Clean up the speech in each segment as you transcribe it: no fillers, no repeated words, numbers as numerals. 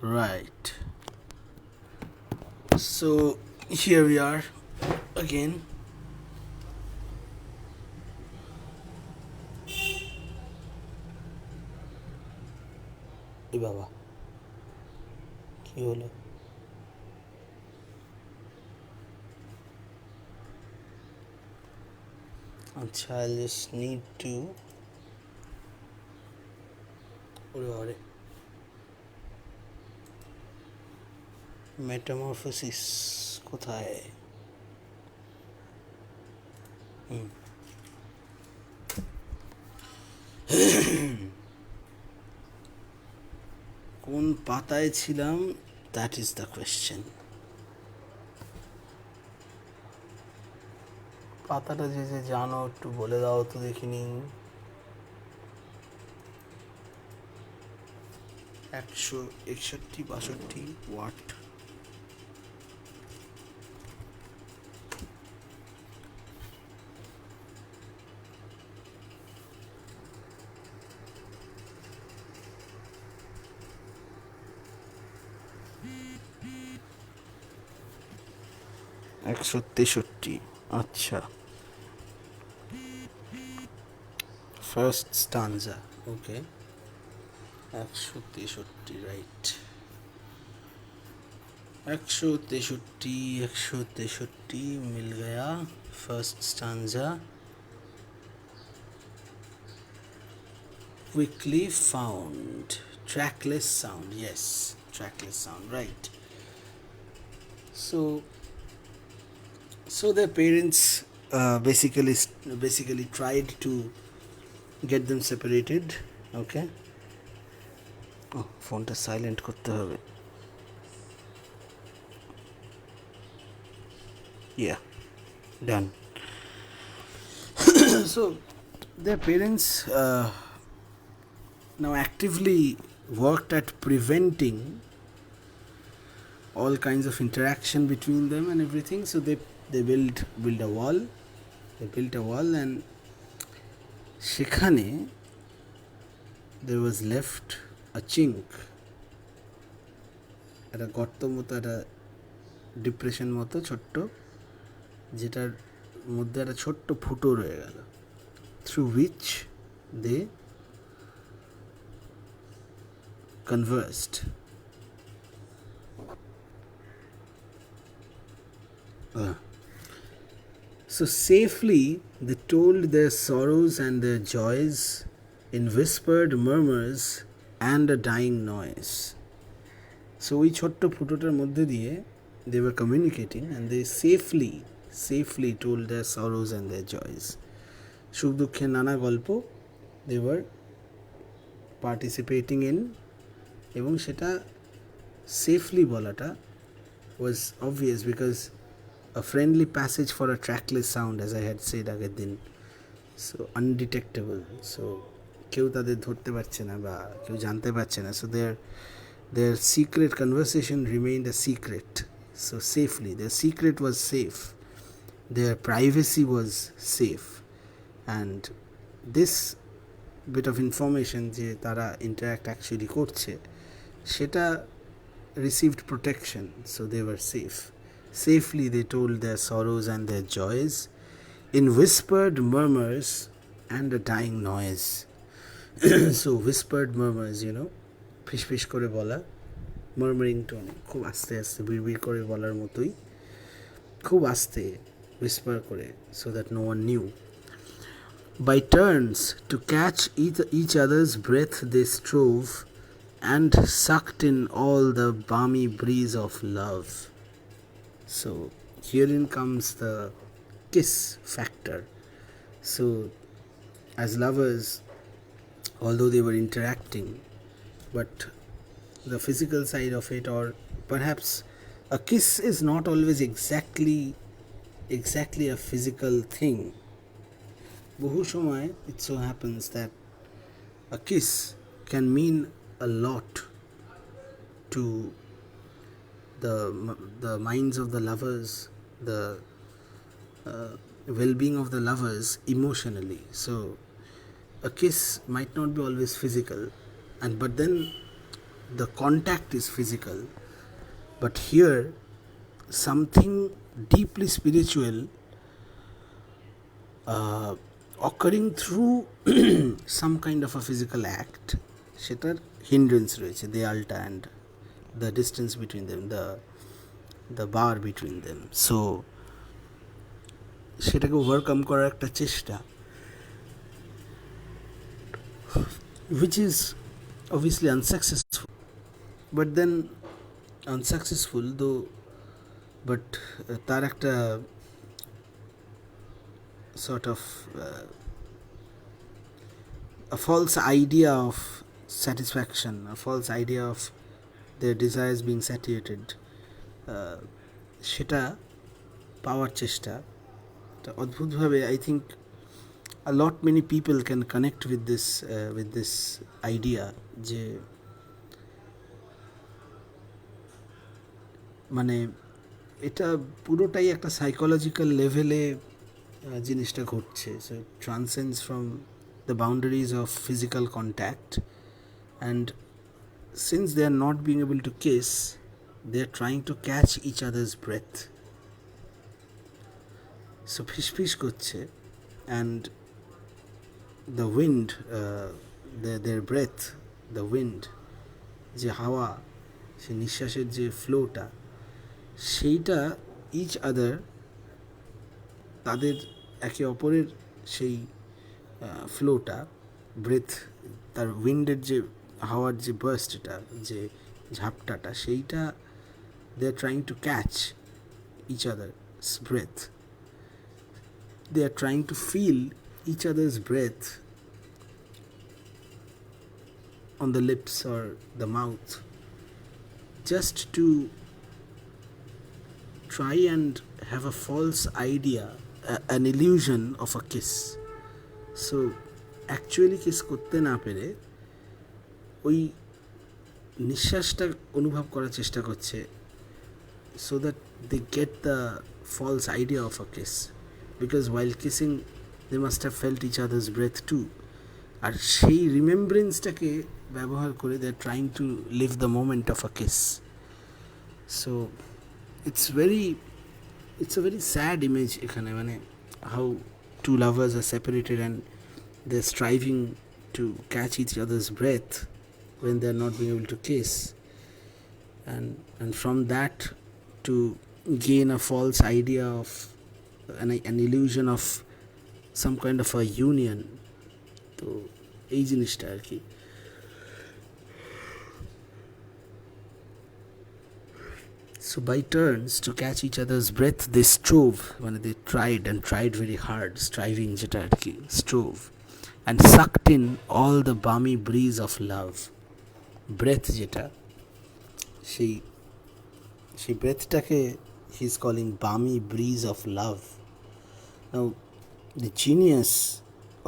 Right. So here we are again. বাবা কি হলো? আচ্ছা, I'll just need to metamorphosis কোথায়? কোন পাতায় ছিলাম? That is the question. পাতাটা যে যে জানো একটু বলে দাও তো দেখিনি। 161-62 ওয়াট। একশো তেষট্টি। আচ্ছা, ফার্স্ট স্টানজা। ওকে, 163, রাইট। 163 मिल गया। First stanza quickly found. Trackless sound, yes, trackless sound, right. So their parents basically tried to get them separated. Okay. Oh, phone ta silent korte hobe. Yeah, done. So their parents now actively worked at preventing all kinds of interaction between them and everything. So they built a wall. They built a wall, and সেখানে there was left a chink, একটা গর্ত মতো, একটা depression মতো ছোট্ট, যেটার মধ্যে একটা ছোট্ট ফুটো রয়ে গেল, through which they conversed. So safely they told their sorrows and their joys in whispered murmurs and a dying noise. So ওই ছোট্ট ফুটোটার মধ্যে দিয়ে they were communicating, and they safely told their sorrows and their joys. সুখ দুঃখের নানা গল্প they were participating in, এবং সেটা safely বলাটা was obvious because a friendly passage for a trackless sound, as I had said আগের দিন, so undetectable, so কেউ তাদের ধরতে পারছে না বা কেউ জানতে পারছে না, so their secret conversation remained a secret. So safely, their secret was safe, their privacy was safe, and this bit of information যে তারা interact actually করছে সেটা received protection, so they were safe. Safely they told their sorrows and their joys in whispered murmurs and a dying noise. So whispered murmurs, ফিসফিস করে বলা, murmuring tone, খুব আস্তে আস্তে বিড়বিড় করে বলার মতোই, খুব আস্তে whisper করে, so that no one knew. By turns, to catch each other's breath they strove, and sucked in all the balmy breeze of love. So herein comes the kiss factor. So as lovers, although they were interacting, but the physical side of it, or perhaps a kiss is not always exactly a physical thing. বহু সময় it so happens that a kiss can mean a lot to the minds of the lovers, the well-being of the lovers emotionally. So a kiss might not be always physical, but then the contact is physical, but here something deeply spiritual occurring through some kind of a physical act, সেটার hindrance রয়েছে, দেয়ালটা and the distance between them, the bar between them. So সেটাকে overcome করার একটা চেষ্টা, which is obviously unsuccessful, but then unsuccessful though, but তার একটা sort of a false idea of satisfaction, a false idea of their desires being satiated, সেটা পাওয়ার চেষ্টা অদ্ভুতভাবে I think a lot many people can connect with this idea যে মানে এটা পুরোটাই একটা সাইকোলজিক্যাল লেভেলে জিনিসটা ঘটছে. So it transcends from the boundaries of physical contact, and since they are not being able to kiss, they are trying to catch each other's breath. So fish করছে, and the wind, their breath, the wind, যে হাওয়া, সে নিঃশ্বাসের যে ফ্লোটা, সেইটা each other, তাদের একে অপরের সেই ফ্লোটা, ব্রেথ, তার উইন্ডের যে হাওয়ার যে বার্স্টটা, যে ঝাপটাটা, সেইটা they are trying to catch each other's breath. They are trying to feel each other's breath on the lips or the mouth, just to try and have a false idea, an illusion of a kiss. So actually kiss করতে না পেরে ওই নিঃশ্বাসটা অনুভব করার চেষ্টা করছে, so that they get the false idea of a kiss, because while kissing they must have felt each other's breath too, আর সেই রিমেম্ব্রেন্সটাকে ব্যবহার করে they are trying to live the moment of a kiss. So it's a very sad image এখানে, মানে how two lovers are separated and they're striving to catch each other's breath when they're not being able to kiss, and from that to gain a false idea of an illusion of some kind of a union. তো এই জিনিসটা আর কি. So by turns, to catch each other's breath, they strove, when they tried very hard, striving যেটা আর কি, strove, and sucked in all the balmy breeze of love. Breath যেটা, সেই breathটাকে he is calling balmy breeze of love. Now the genius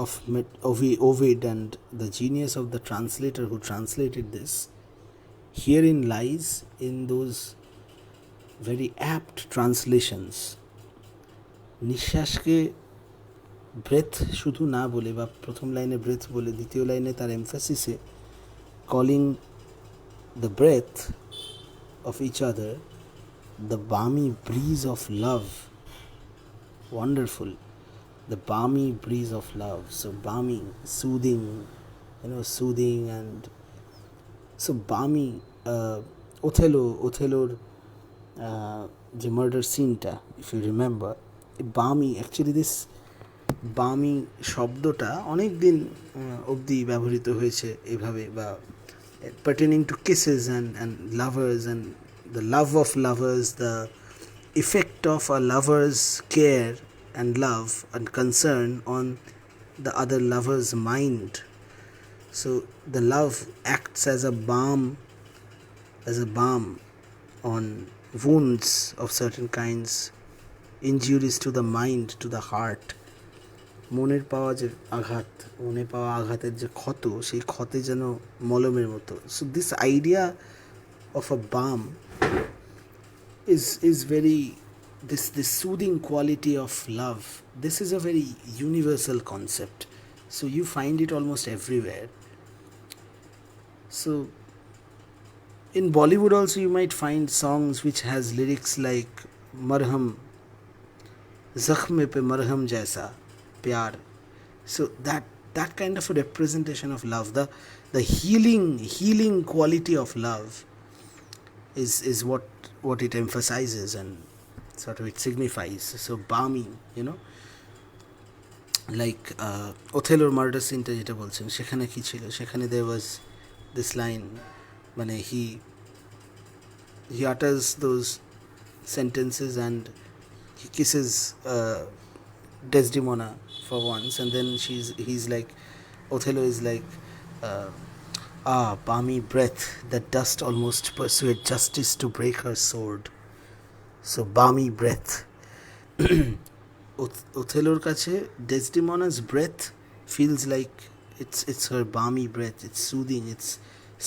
of Ovid and the genius of the translator who translated this herein lies in those very apt translations. নিঃশ্বাসকে breath শুধু না বলে, বা প্রথম লাইনে breadth বলে, দ্বিতীয় লাইনে তার এমফাসিসে calling the breath of each other the balmy breeze of love. Wonderful. The balmy breeze of love. So balmy, soothing, soothing, and so balmy. Othelloর যে মার্ডার সিনটা, if you remember, balmy, actually this balmy শব্দটা অনেক দিন অবধি ব্যবহৃত হয়েছে এভাবে, বা pertaining to kisses and lovers and the love of lovers, the effect of a lover's care and love and concern on the other lover's mind. So the love acts as a balm on wounds of certain kinds, injuries to the mind, to the heart. মনের পাওয়া যে আঘাত, মনে পাওয়া আঘাতের যে ক্ষত, সেই ক্ষতে যেন মলমের মতো. So this idea of a balm is very, this soothing quality of love, this is a very universal concept. So you find it almost everywhere. So in Bollywood also you might find songs which has lyrics like marham, zakhme pe marham jaisa pyar. So that kind of a representation of love, the healing quality of love is what it emphasizes and sort of it signifies. So balmy, like Othelloর murder সিনটা যেটা বলছেন, সেখানে কি ছিল, সেখানে there was this line, মানে he utters those sentences and he kisses Desdemona for once, and then he's like, Othello is like, balmy breath that dost almost persuade justice to break her sword. So balmy breath. Othelloর কাছে Desdemona's breath feels like it's her balmy breath. It's soothing, it's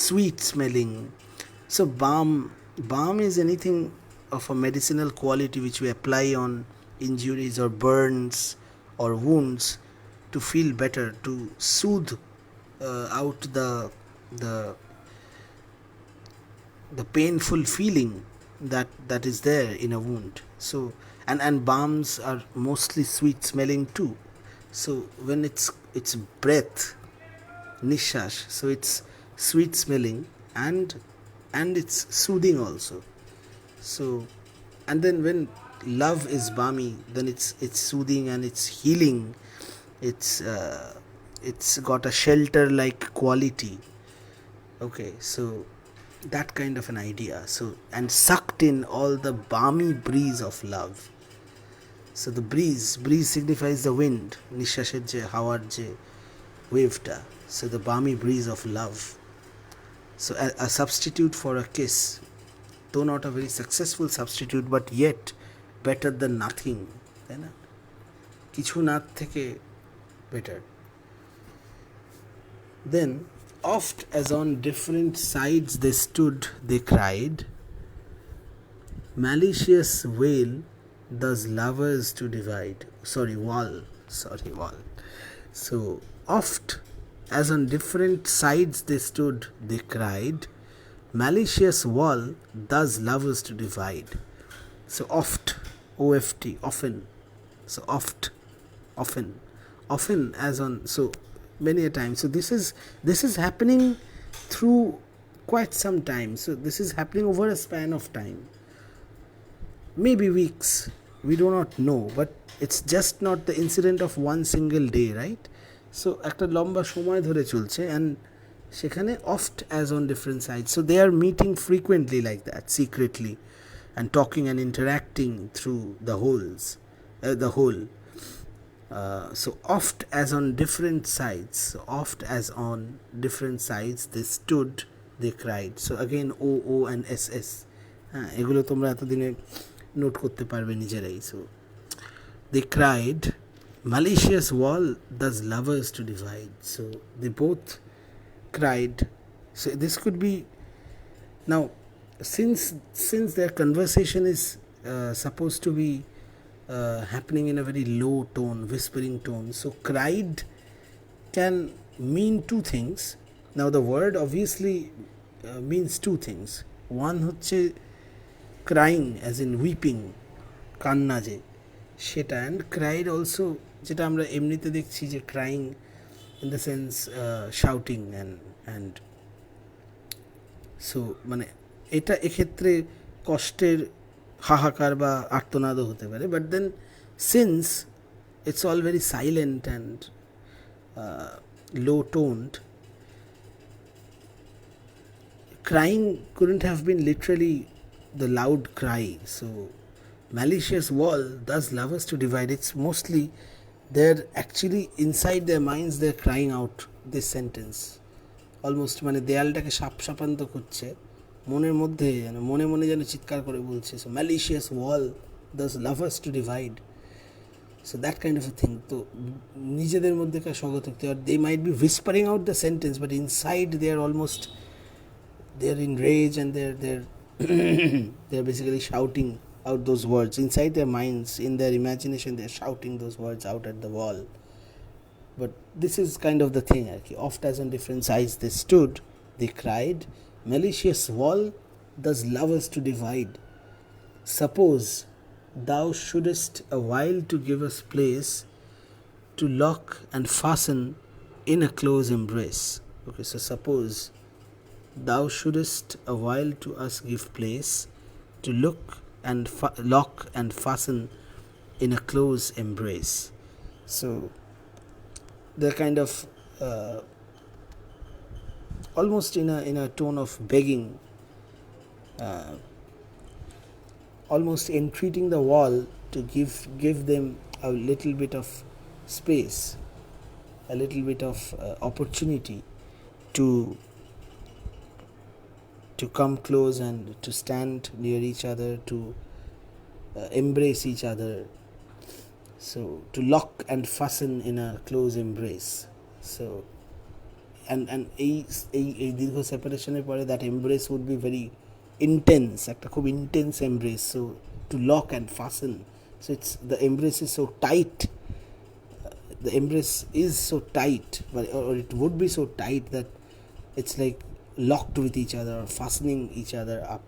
sweet smelling. So balm is anything of a medicinal quality which we apply on injuries or burns or wounds to feel better, to soothe out the painful feeling that is there in a wound. So and balms are mostly sweet smelling too. So when it's breath, nishash, so it's sweet smelling and it's soothing also. So and then when love is balmy, then it's soothing and it's healing. It's got a shelter like quality. Okay, so that kind of an idea. So and sucked in all the balmy breeze of love. So the breeze signifies the wind, nishasher je hawar je waveta. So the balmy breeze of love. So a substitute for a kiss, though not a very successful substitute, but yet better than nothing, তাই না? কিছু না থেকে better. Then oft as on different sides they stood, they cried, malicious wail thus lovers to divide. Wall. So oft as on different sides they stood, they cried, malicious wall thus lovers to divide. So oft, oft, often. So often as on, so many a time. So this is happening through quite some time. So this is happening over a span of time, maybe weeks, we do not know, but it's just not the incident of one single day, right? So একটা লম্বা সময় ধরে চলছে, and সেখানে oft as on different sides. So they are meeting frequently like that, secretly, and talking and interacting through the whole. So oft as on different sides, they stood, they cried. So again O and SS, এগুলো তোমরা এতদিনে note করতে পারবে নিজেরাই. So they cried, malicious wall thus lovers to divide. So they both cried. So this could be, now since their conversation is supposed to be happening in a very low tone, whispering tone, so cried can mean two things. Now the word obviously means two things. One হচ্ছে crying as in weeping, কান্না যে সেটা, and cried also যেটা আমরা এমনিতে দেখছি যে crying in the sense shouting and so মানে এটা এক্ষেত্রে কষ্টের হাহাকার বা আর্তনাদও হতে পারে, but then since it's all very silent and low toned, crying couldn't have been literally the loud cry. So malicious wall thus lovers to divide, it's mostly they're actually inside their minds, they're crying out this sentence, almost মানে দেয়ালটাকে সাপান্ত করছে মনের মধ্যে, মনে মনে যেন চিৎকার করে বলছে. So malicious wall thus lovers to divide. So that kind of a thing. তো নিজেদের মধ্যেকার স্বগতোক্তি, or they might be whispering out the sentence, but inside they're in rage and they're basically shouting out those words inside their minds, in their imagination they're shouting those words out at the wall. But this is kind of the thing, oft as on different sides they stood, they cried, malicious wall does lovers to divide. Suppose thou shouldest a while to give us place, to lock and fasten in a close embrace. Okay, so suppose thou shouldest a while to us give place, to lock and fasten in a close embrace. So they're kind of almost in a tone of begging, almost entreating the wall to give them a little bit of space, a little bit of opportunity to come close and to stand near each other, to embrace each other. So to lock and fasten in a close embrace. So and এই দীর্ঘ সেপারেশনের পরে that embrace would be very intense, একটা খুব intense embrace. So to lock and fasten, so it's the embrace is so tight, the embrace is so tight, or it would be so tight that it's like locked with each other or fastening each other up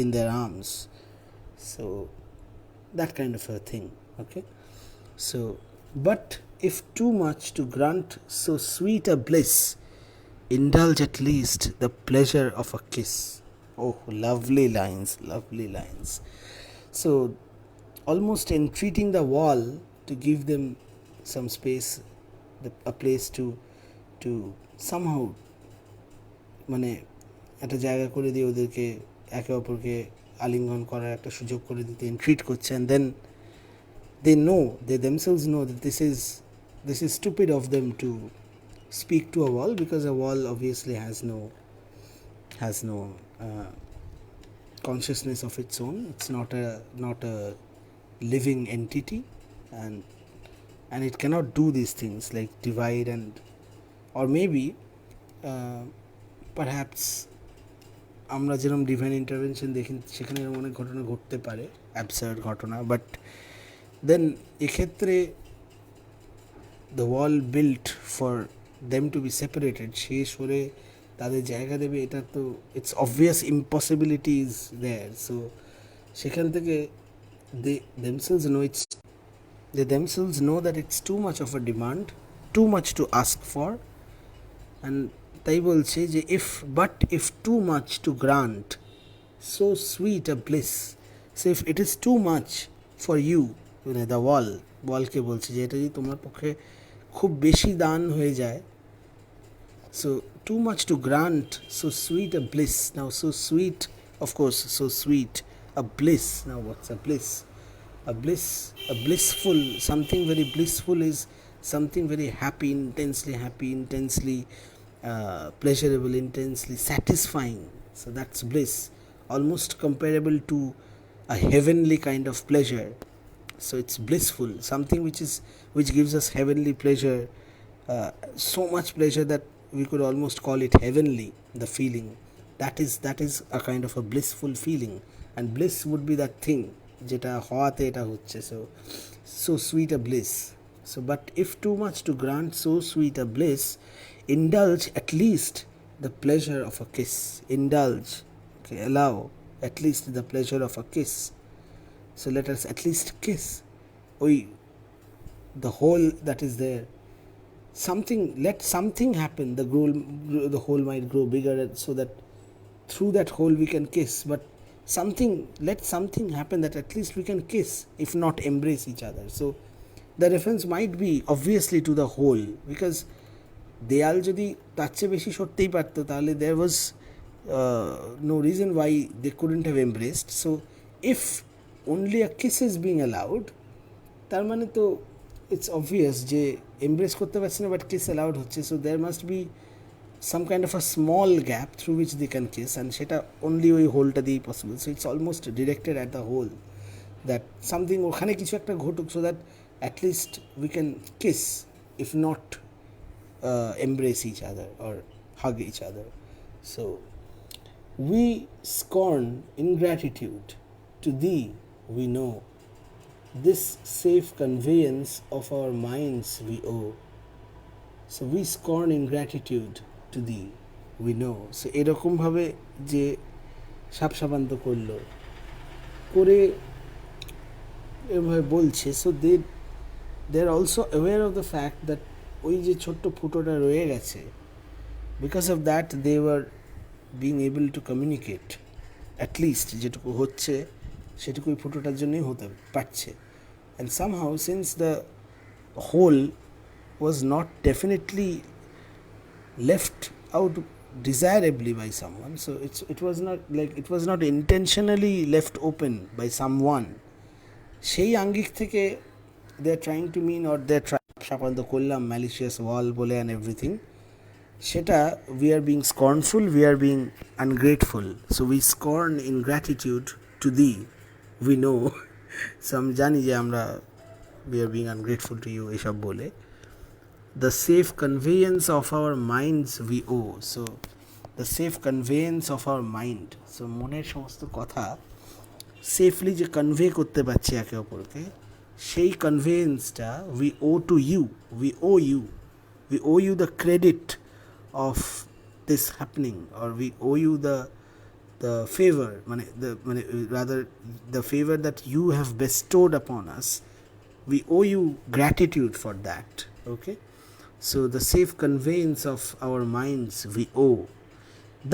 in their arms. So that kind of a thing. Okay, so but if too much to grant so sweet a bliss, indulge at least the pleasure of a kiss. Oh, lovely lines, lovely lines. So almost entreating the wall to give them some space, a place to somehow মানে একটা জায়গা করে দিয়ে ওদেরকে একে অপরকে আলিঙ্গন করার একটা সুযোগ করে দিতে এন্ট্রিট করছে, and then they themselves know that this is stupid of them to speak to a wall, because a wall obviously has no consciousness of its own. It's not a living entity, and it cannot do these things like divide and, or maybe perhaps আমরা যেরকম divine intervention দেখি সেখানে এরকম অনেক ঘটনা ঘটতে পারে, absurd ঘটনা, বাট দেন এক্ষেত্রে the wall built for them to be separated, শেষ হলে তাদের জায়গা দেবে, এটা তো it's obvious impossibility is there. So সেখান থেকে they themselves know that it's too much of a demand, too much to ask for, and তাই বলছে যে if too much to grant so sweet a bliss, so if it is too much for you, the wallকে বলছে যে এটা যদি তোমার পক্ষে খুব বেশি দান হয়ে যায়, so too much to grant so sweet a bliss. Now so sweet, of course, so sweet a bliss. Now what's a bliss? A blissful, something very blissful is something very happy, intensely pleasurable, intensely satisfying. So that's bliss, almost comparable to a heavenly kind of pleasure. So it's blissful, something which gives us heavenly pleasure, so much pleasure that we could almost call it heavenly, the feeling. That is a kind of a blissful feeling, and bliss would be that thing যেটা হওয়াতে এটা হচ্ছে, so sweet a bliss. So but if too much to grant so sweet a bliss, indulge at least the pleasure of a kiss. Indulge, okay, allow at least the pleasure of a kiss. So let us at least kiss the hole that is there. Let something happen, the hole might grow bigger, so that through that hole we can kiss, but let something happen that at least we can kiss, if not embrace each other. So the reference might be obviously to the hole, because দেয়াল যদি তার চেয়ে বেশি সরতেই পারতো তাহলে there was no reason why they couldn't have embraced. So if only a kiss is being allowed, তার মানে তো it's obvious যে embrace করতে পারছে না but kiss allowed হচ্ছে, so there must be some kind of a small gap through which they can kiss, and সেটা only ওই হোলটা দিয়েই possible. So it's almost directed at the hole, that something ওখানে কিছু একটা ঘটুক, so that at least we can kiss, if not embrace each other or hug each other. So we scorn ingratitude, to thee we know, this safe conveyance of our minds we owe. So we scorn ingratitude to thee. We know. So এরকমভাবে যে সাপ সাপান্ত করলো করে এভাবে বলছে, so they are also aware of the fact that ওই যে ছোট্ট ফুটোটা রয়ে গেছে, because of that they were being able to communicate, at least যেটুকু হচ্ছে সেটুকু ওই ফুটোটার জন্যই হতে পারছে। And somehow since the hole was not definitely left out desirably by someone, so it was not like it was not intentionally left open by someone, সেই আঙ্গিক থেকে they are trying to mean, or they are সাপান্ত করলাম malicious wall বলে and everything, সেটা we are being scornful, we are being ungrateful, so we scorn ingratitude to thee, we know. So আমি জানি যে আমরা we are being ungrateful to you এসব বলে। The safe conveyance of our minds we owe, so the safe conveyance of our mind, so মনের সমস্ত কথা safely যে কনভে করতে পারছি একে অপরকে, সেই কনভেয়েন্সটা we owe to you, we owe you the credit of this happening, or we owe you the favour, মানে rather the favour that you have bestowed upon us, we owe you gratitude for that. Okay, so the safe conveyance of our minds we owe.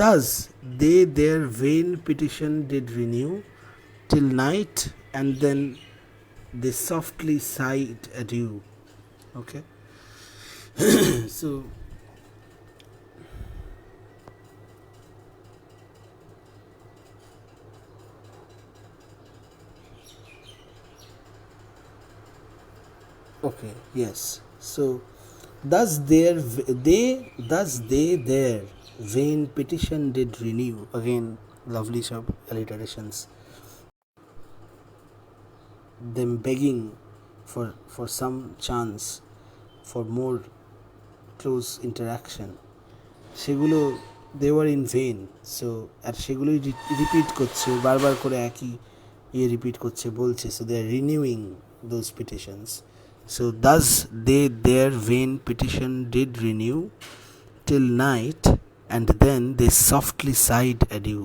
Thus they their vain petition did renew till night, and then they softly sighed adieu. Okay. So okay, yes, so thus they their vain petition did renew, again lovely sub alliterations, them begging for some chance for more close interaction, সেগুলো they were in vain, so আর সেগুলোই repeat করছে বারবার করে, একই repeat করছে বলছে, so they are renewing those petitions. So thus they their vain petition did renew till night, and then they softly sighed adieu.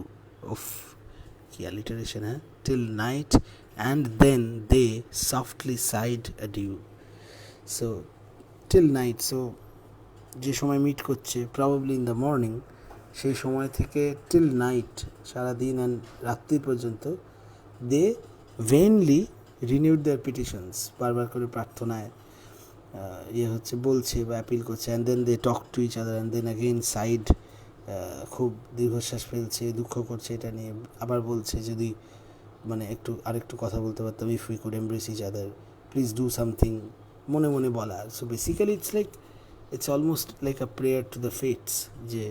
Of কি alliteration, হ্যাঁ, till night and then they softly sighed adieu. So till night, so যে সময় meet করছে probably in the morning, সেই সময় থেকে till night, সারাদিন and রাত্রি পর্যন্ত দে ভেনলি রিনিউড দেয়ার পিটিশনস, বারবার করে প্রার্থনায় হচ্ছে বলছে বা অ্যাপিল করছে, and then they talk to each other, and then again side, খুব দীর্ঘশ্বাস ফেলছে, দুঃখ করছে এটা নিয়ে, আবার বলছে যদি মানে আরেকটু কথা বলতে পারতাম, if we could embrace each other, please do something, মনে মনে বলা। So basically it's almost like a prayer to the fates, যে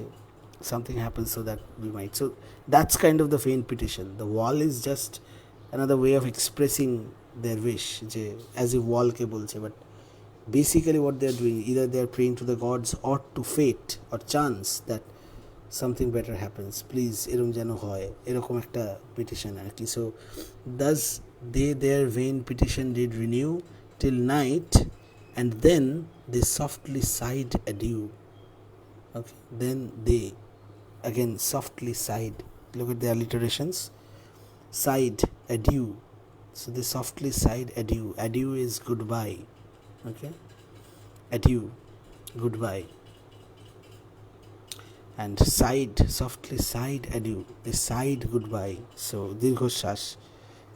something happens so that we might, so that's kind of the vain petition. The wall is just another way of expressing their wish, যে as if wall ke bolche, but basically what they are doing, either they are praying to the gods or to fate or chance that something better happens, please এরকম যেন হয়, এরকম একটা petition আর কি। So thus they their vain petition did renew till night, and then they softly sighed adieu. Okay, then they again softly sighed, look at the alliterations, sighed adieu, so they softly sighed adieu. Adieu is goodbye. Okay, adieu, goodbye, and sighed, softly sighed adieu, they sighed goodbye, so dirghoshash,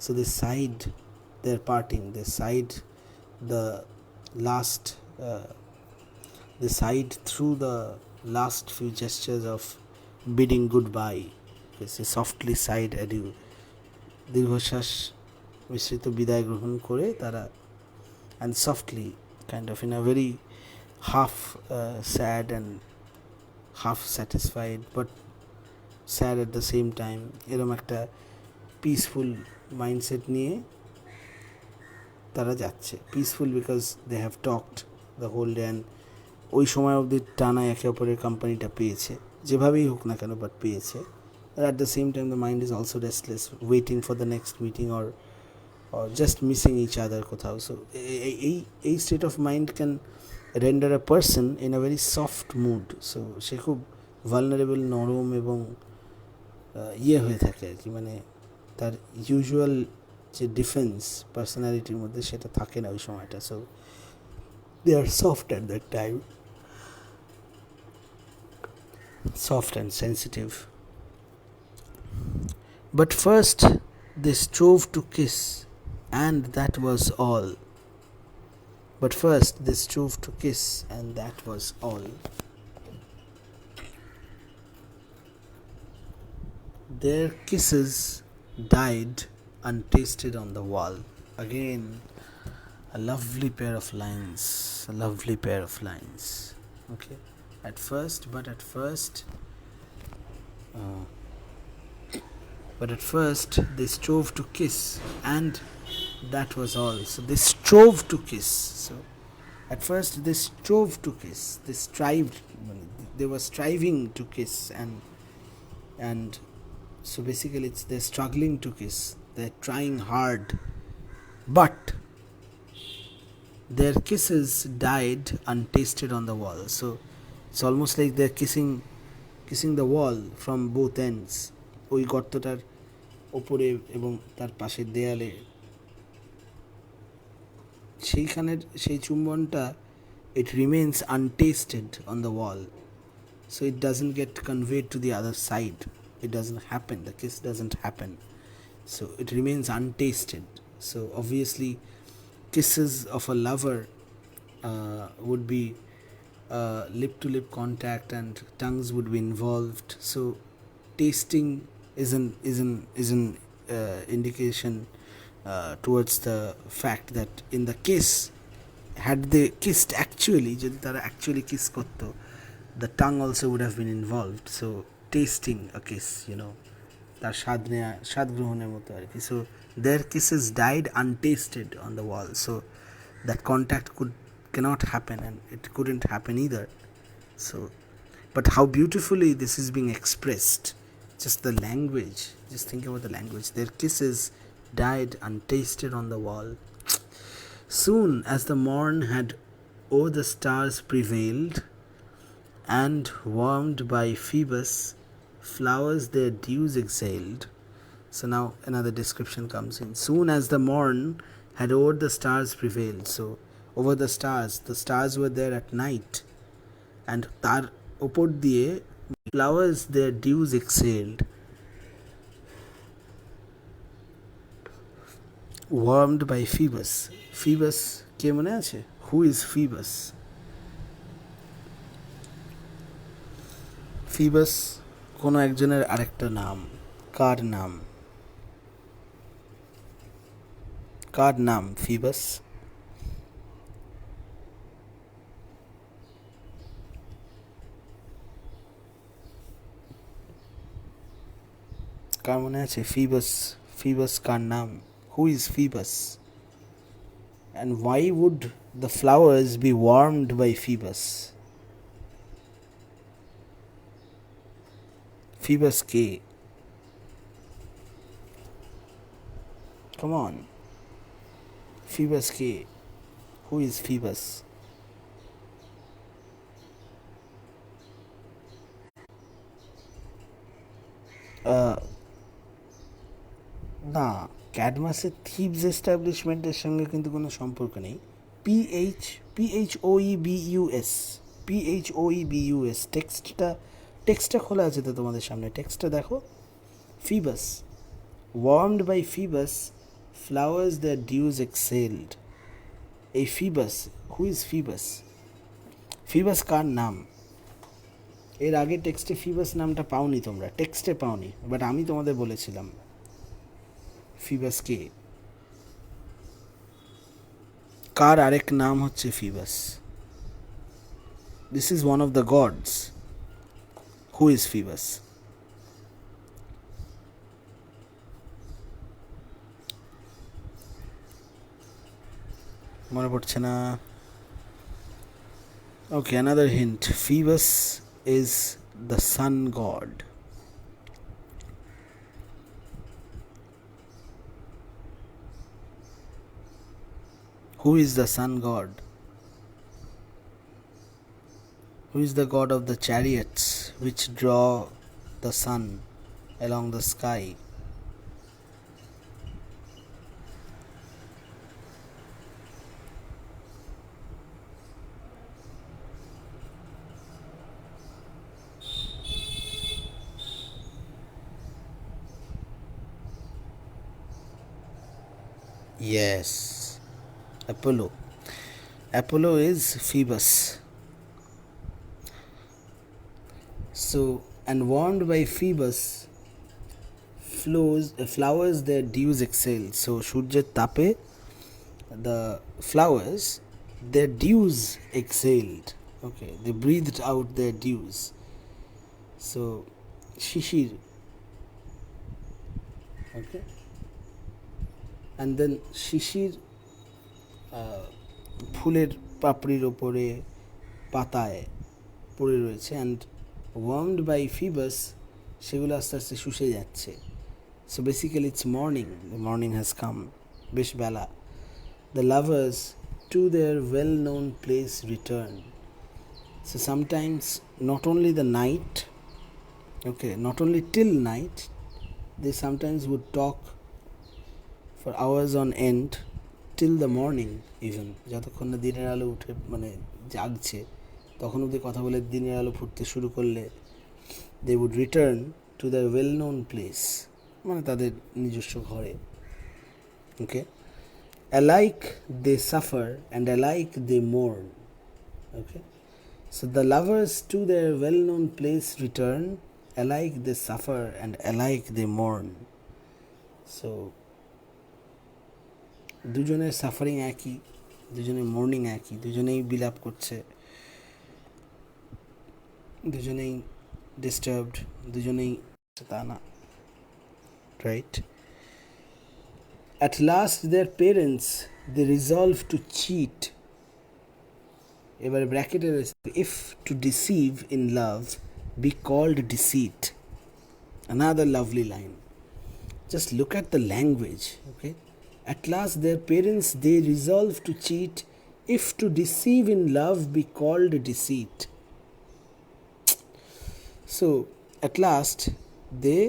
so they sighed their parting, they sighed the last, they sighed through the last few gestures of bidding goodbye. They say softly sighed adieu, দীর্ঘশ্বাস মিশ্রিত বিদায় গ্রহণ করে তারা, and softly, kind of in a very half sad and half satisfied but sad at the same time, এরকম একটা peaceful mindset নিয়ে তারা যাচ্ছে। Peaceful because they have talked the whole day, and ওই সময় অবধি টানা একে অপরের কোম্পানিটা পেয়েছে, যেভাবেই হোক না কেন, বাট পেয়েছে। আর at the same time the mind is also restless, waiting for the next meeting or just missing each other কোথাও। সো এই state of mind can render a person in a very soft mood. So সে খুব vulnerable, নরম এবং ইয়ে হয়ে থাকে আর কি, মানে তার ইউজুয়াল যে ডিফেন্স পার্সোনালিটির মধ্যে সেটা থাকে না ওই সময়টা। So they are soft at that time, soft and sensitive. But first they strove to kiss, and that was all. But first they strove to kiss, and that was all. Their kisses died untasted on the wall. Again, a lovely pair of lines. A lovely pair of lines. Okay. At first, but at first they strove to kiss, and that was all. So they strove to kiss. So at first they strove to kiss. They strived. They were striving to kiss, and so basically they're struggling to kiss. They're trying hard, but their kisses died untasted on the wall. So it's almost like they're kissing the wall from both ends. ওই গর্তটার ওপরে এবং তার পাশের দেয়ালে সেইখানের সেই চুম্বনটা, it remains untasted on the wall, so it doesn't get conveyed to the other side. It doesn't happen, the kiss doesn't happen, so it remains untasted. So obviously kisses of a lover would be lip to lip contact and tongues would be involved. So tasting is an indication towards the fact that in the kiss, had they kissed actually, যদি তারা actually kiss করতো, the tongue also would have been involved. So tasting a kiss, তার স্বাদ গ্রহণের মতো আর কি. So their kisses died untasted on the wall. So that contact cannot happen, and it couldn't happen either. So, but how beautifully this is being expressed. Just the language. Just think about the language. Their kisses died untasted on the wall. Soon as the morn had o'er the stars prevailed, and warmed by Phoebus, flowers their dews exhaled. So now another description comes in. Soon as the morn had o'er the stars prevailed. So over the stars were there at night, and tar opor diye flowers their dews exhaled. Warmed by Phoebus. Phoebus কে মনে আছে? Who is Phoebus? Phoebus কোনো একজনের আরেকটা নাম. কার নাম? Phoebus? কার মনে আছে? Phoebus কার নাম? Who is Phoebus? And why would the flowers be warmed by Phoebus? Phoebus K? Come on. Phoebus K? Who is Phoebus? না, ক্যাডমাসের থিবস এস্টাবলিশমেন্টের সঙ্গে কিন্তু কোনো সম্পর্ক নেই. PHOEBUS টেক্সটটা খোলা আছে তো তোমাদের সামনে. টেক্সটটা দেখো. Phoebus, warmed by Phoebus, flowers their dews exhaled. এই Phoebus, who is Phoebus? Phoebus কার নাম? এর আগে টেক্সটে Phoebus নামটা পাওনি তোমরা, টেক্সটে পাওনি, বাট আমি তোমাদের বলেছিলাম Phoebus কে. কার আরেক নাম হচ্ছে Phoebus. This is one of the gods. Who is Phoebus? মনে পড়ছে না. Okay, another hint. Phoebus is the sun god. Who is the sun god? Who is the god of the chariots? which draw the sun along the sky. Yes, Apollo. Apollo is Phoebus. So, and warmed by Phoebus, flowers their dews exhale. So, সূর্যের তাপে the flowers their dews exhaled. Okay, they breathed out their dews. So, shishir. Okay, and then শিশির ফুলের পাপড়ির ওপরে পাতায় পড়ে রয়েছে, and warmed by ফিবাস সেগুলো আস্তে আস্তে শুষে যাচ্ছে. So basically it's morning, the morning has come, বেশ বেলা. The lovers to their well known place return. So sometimes not only the night, okay, not only till night, they sometimes would talk for hours on end till the morning even, যতক্ষণ না দিনের আলো উঠে মানে জাগছে তখন অবধি কথা বলে দিনের আলো ফুটতে শুরু করলে they would return to their well known place, মানে তাদের নিজস্ব ঘরে. Okay, alike they suffer and alike they mourn. Okay, so the lovers to their well known place return, alike they suffer and alike they mourn. So দুজনের suffering একই, দুজনের morning একই, দুজনেই বিলাপ করছে, দুজনেই ডিস্টার্বড, দুজনেই তা না, right? At last their parents they resolve to cheat. এবারে ব্র্যাকেটে রয়েছে, if to deceive in love be called deceit. Another lovely line. Just look at the language, okay? At last their parents they resolve to cheat, if to deceive in love be called deceit. So at last they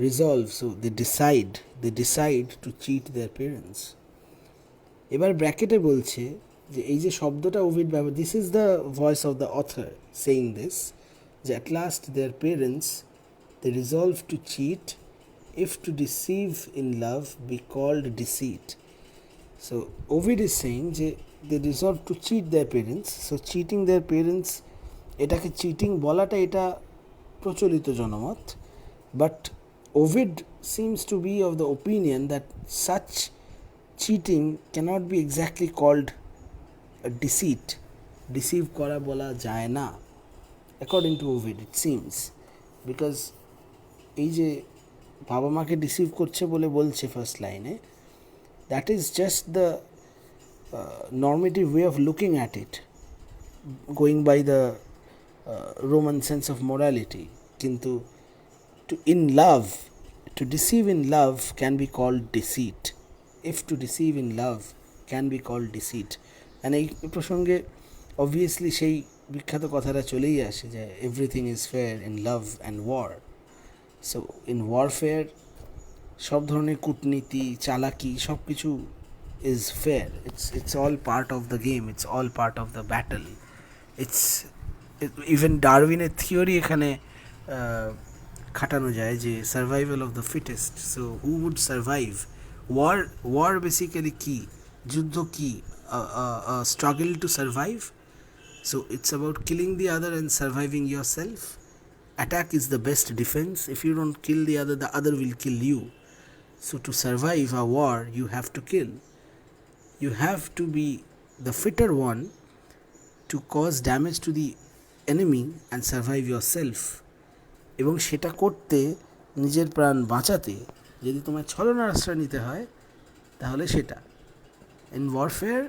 resolve, so they decide to cheat their parents. এবার ব্র্যাকেটে বলছে যে এই যে শব্দটা Ovid ব্যবহার, this is the voice of the author saying this, যে at last their parents they resolve to cheat, if to deceive in love be called deceit. So Ovid is saying যে they resolve to cheat their parents. So cheating their parents, এটাকে cheating বলাটা এটা প্রচলিত জনমত, but Ovid seems to be of the opinion that such cheating cannot be exactly called a deceit. Deceive করা বলা যায় না according to Ovid, it seems, because এই যে বাবা মাকে ডিসিভ করছে বলে বলছে ফার্স্ট লাইনে, that is just the normative way of looking at it, going by the Roman sense of morality. কিন্তু to deceive in love can be called deceit, if to deceive in love can be called deceit. And এই প্রসঙ্গে obviously সেই বিখ্যাত কথাটা চলেই আসে যে everything is fair in love and war. So in warfare সব ধরনের কূটনীতি, চালাকি, সব কিছু is fair. It's all part of the game, it's all part of the battle. Even ডারউইনের থিওরি এখানে খাটানো যায় যে survival of the fittest. So who would survive? War basically কি, যুদ্ধ কি, struggle to survive. So it's about killing the other and surviving your self. Attack is the best defense. If you don't kill the other will kill you. So to survive a war, you have to kill. You have to be the fitter one to cause damage to the enemy and survive yourself. এবং সেটা করতে, নিজের প্রাণ বাঁচাতে যদি তোমায় ছলনার আশ্রয় নিতে হয়, তাহলে সেটা in warfare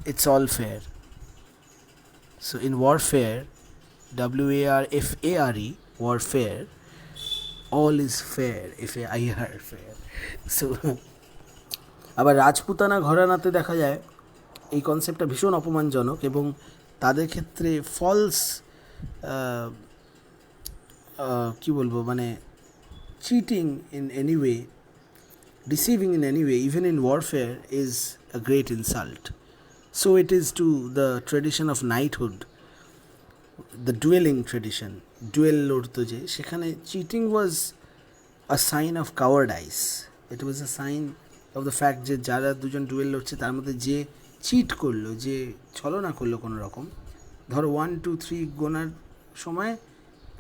it's all fair. So in warfare, warfare, warfare, all is fair, fair. So আবার রাজপুতানা ঘরানাতে দেখা যায় এই কনসেপ্টটা ভীষণ অপমানজনক, এবং তাদের ক্ষেত্রে ফলস কি বলবো, মানে cheating in any way, deceiving in any way, even in warfare, is a great insult. So it is to the tradition of knighthood, the dueling tradition, duel লড়তো যে, সেখানে cheating was a sign of cowardice. It was a sign of the fact যে যারা দুজন dual লড়ছে তার মধ্যে যে cheat করলো, যে ছলনা করলো কোনো রকম, ধরো 1 2 3 গোনার সময়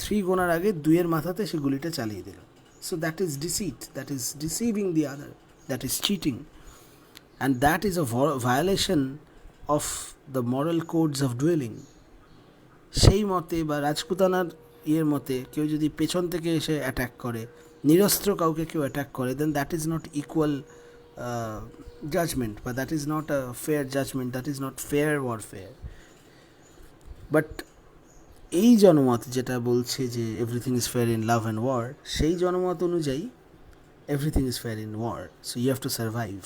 3 গোনার আগে 2 এর মাথাতে সে গুলিটা চালিয়ে দিল. So that is deceit, that is deceiving the other, that is cheating, and that is a violation of the moral codes of dueling. সেই মতে বা রাজপুতানার মতে কেউ যদি পেছন থেকে এসে অ্যাটাক করে, নিরস্ত্র কাউকে কেউ অ্যাটাক করে, then that is not equal judgement, বা that is not a fair judgement, that is not fair warfare. But এই জনমত যেটা বলছে যে everything is fair in love and war, সেই জনমত অনুযায়ী everything is fair in war, so you have to survive.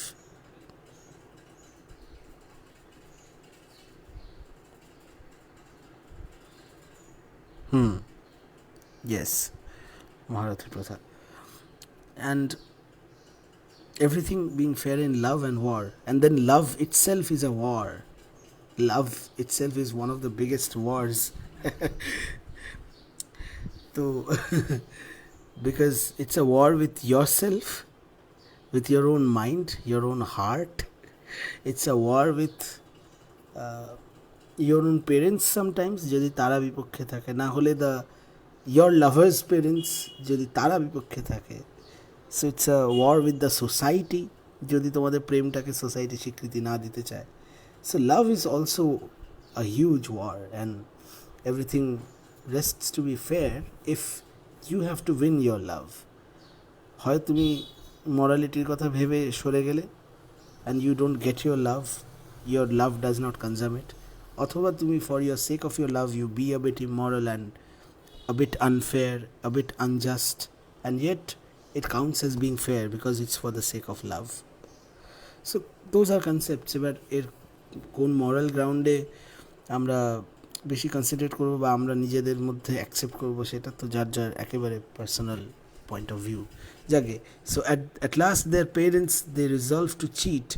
Yes, Maharati Pratha. And everything being fair in love and war, and then love itself is a war. Love itself is one of the biggest wars. So because it's a war with yourself, with your own mind, your own heart. It's a war with your own parents sometimes, যদি তারা বিপক্ষে থাকে, না হলে your lovers parents যদি তারা বিপক্ষে থাকে. So it's a war with the society, যদি তোমাদের প্রেমটাকে সোসাইটি স্বীকৃতি না দিতে চায়. So love is also a huge war, and everything rests to be fair if you have to win your love. হয় তুমি moralityর কথা ভেবে সরে গেলে and you don't get your love does not consummate, অথবা তুমি for your sake of your love you be a bit immoral and a bit unfair, a bit unjust, and yet it counts as being fair because it's for the sake of love. So those are concepts. এবার এর কোন moral ground-এ আমরা বেশি considerate করবো বা আমরা নিজেদের মধ্যে অ্যাকসেপ্ট করবো, সেটা তো যার যার একেবারে পার্সোনাল পয়েন্ট অফ ভিউ জাগে. So at last their parents they resolve to cheat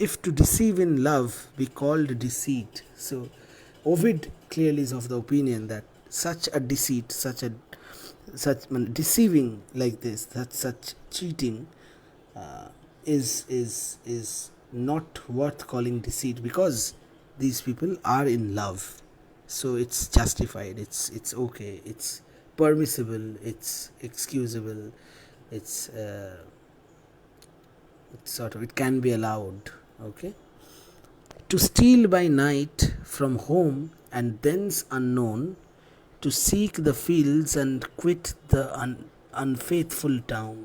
if to deceive in love be called deceit. So Ovid clearly is of the opinion that such a deceit, such deceiving like this, that such cheating is not worth calling deceit, because these people are in love. So it's justified, it's okay, it's permissible, it's excusable, it's sort of, it can be allowed. Okay. To steal by night from home and thence unknown, to seek the fields and quit the unfaithful town.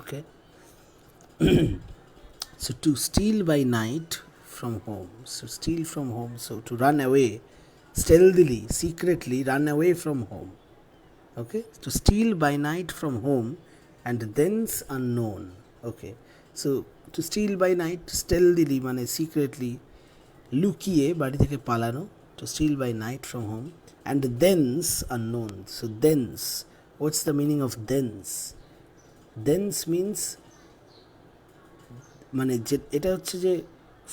Okay. So to steal by night from home, so steal from home, so to run away stealthily, secretly run away from home. Okay, to steal by night from home and thence unknown. Okay, so to steal by night stealthily মানে secretly, লুকিয়ে বাড়ি থেকে পালানো, to steal by night from home, and thence unknown. So thence, what's the meaning of thence? Thence means মানে যে এটা হচ্ছে যে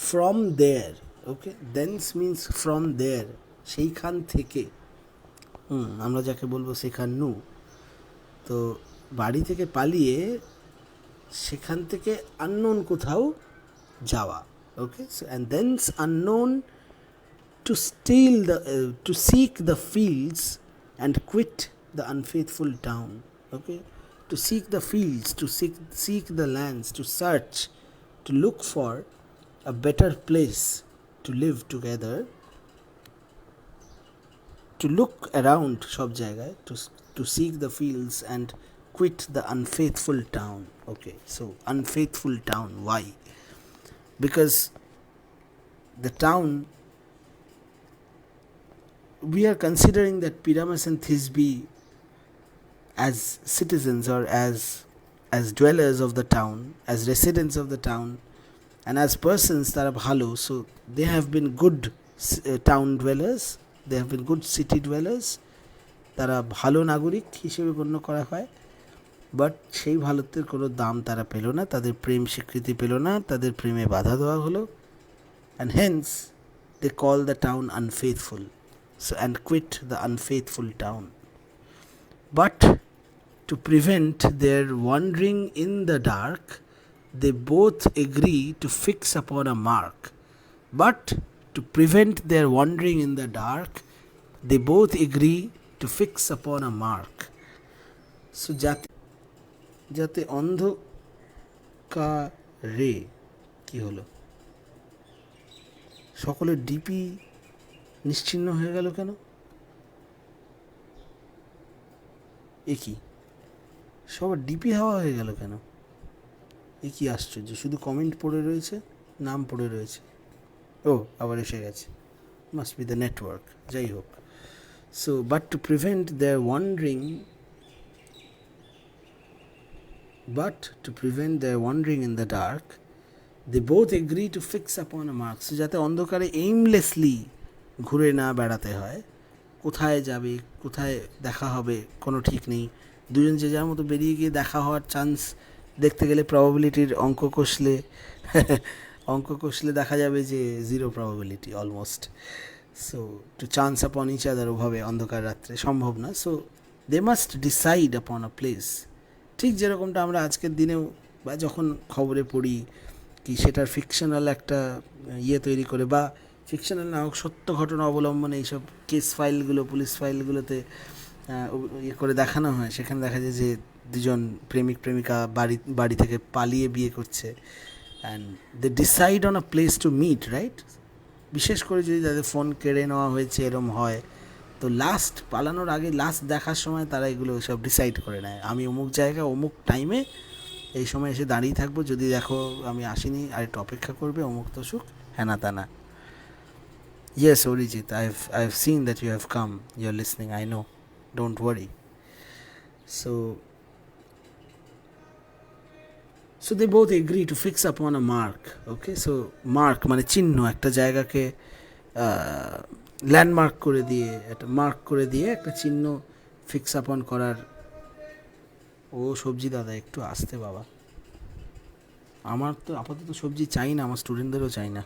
from there. Okay, thence means from there, সেইখান থেকে, আমরা যাকে বলবো সেখান নু, তো বাড়ি থেকে পালিয়ে সেখান থেকে unknown কোথাও যাওয়া. Okay, so and thence unknown, to steal to seek the fields and quit the unfaithful town. Okay, to seek the fields, to seek the lands, to search, to look for a better place to live together, to look around সব জায়গায়, to seek the fields and quit the unfaithful town. Okay, so unfaithful town, why? Because the town, we are considering that Pyramus and Thisbe as citizens or as dwellers of the town, as residents of the town, and as persons tara bhalo, so they have been good town dwellers, they have been good city dwellers, তারা ভালো নাগরিক হিসেবে গণ্য করা হয়, but সেই ভালোত্বের কোনো দাম তারা পেল না, তাদের প্রেম স্বীকৃতি পেল না, তাদের প্রেমে বাধা দেওয়া হলো, and hence they call the town unfaithful, so and quit the unfaithful town. But to prevent their wandering in the dark, they both agree to fix upon a mark. But to prevent their wandering in the dark, they both agree to fix upon a mark. So যাতে অন্ধকারে কি হলো, সকলের DP নিশ্চিহ্ন হয়ে গেল কেন? এ কি, সবার ডিপি হাওয়া হয়ে গেল কেন? এ কি আশ্চর্য, শুধু কমেন্ট পড়ে রয়েছে, নাম পড়ে রয়েছে। ও আবার এসে গেছে, মাস্ট বি দ্য নেটওয়ার্ক, যাই হোক। So but to prevent their wandering in the dark, they both agree to fix upon a mark. So যাতে অন্ধকারে এইমলেসলি ঘুরে না বেড়াতে হয়, কোথায় যাবে, কোথায় দেখা হবে কোনো ঠিক নেই, দুজন যে যার মতো বেরিয়ে গিয়ে দেখা হওয়ার চান্স দেখতে গেলে প্রবাবিলিটির অঙ্ক কষলে দেখা যাবে যে 0 probability almost. So to chance upon each other ওভাবে অন্ধকার রাত্রে সম্ভব না। সো দে মাস্ট ডিসাইড আপন আ প্লেস। ঠিক যেরকমটা আমরা আজকের দিনেও বা যখন খবরে পড়ি কি সেটার ফিকশনাল একটা তৈরি করে, বা ফিকশনাল না হোক সত্য ঘটনা অবলম্বনে এইসব কেস ফাইলগুলো, পুলিশ ফাইলগুলোতে করে দেখানো হয়, সেখানে দেখা যায় যে দুজন প্রেমিক প্রেমিকা বাড়ি থেকে পালিয়ে বিয়ে করছে, and they decide on a place to meet, right? বিশেষ করে যদি তাদের ফোন কেড়ে নেওয়া হয়েছে এরম হয়, তো লাস্ট পালানোর আগে লাস্ট দেখার সময় তারা এগুলো সব ডিসাইড করে নেয়, আমি অমুক জায়গা অমুক টাইমে এই সময় এসে দাঁড়িয়ে থাকবো, যদি দেখো আমি আসিনি আর একটু অপেক্ষা করবে, অমুক তসুক হ্যানা তানা। Yes, Orijit, I've seen that you have come, you're listening, I know, don't worry. So they both agree to fix upon a mark. Okay, so mark মানে চিহ্ন, একটা জায়গাকে ল্যান্ডমার্ক করে দিয়ে, একটা মার্ক করে দিয়ে একটা চিহ্ন ফিক্স আপন করার। ও সবজি দাদা একটু আসতে বাবা, আমার তো আপাতত সবজি চাই না, আমার স্টুডেন্টদেরও চাই না।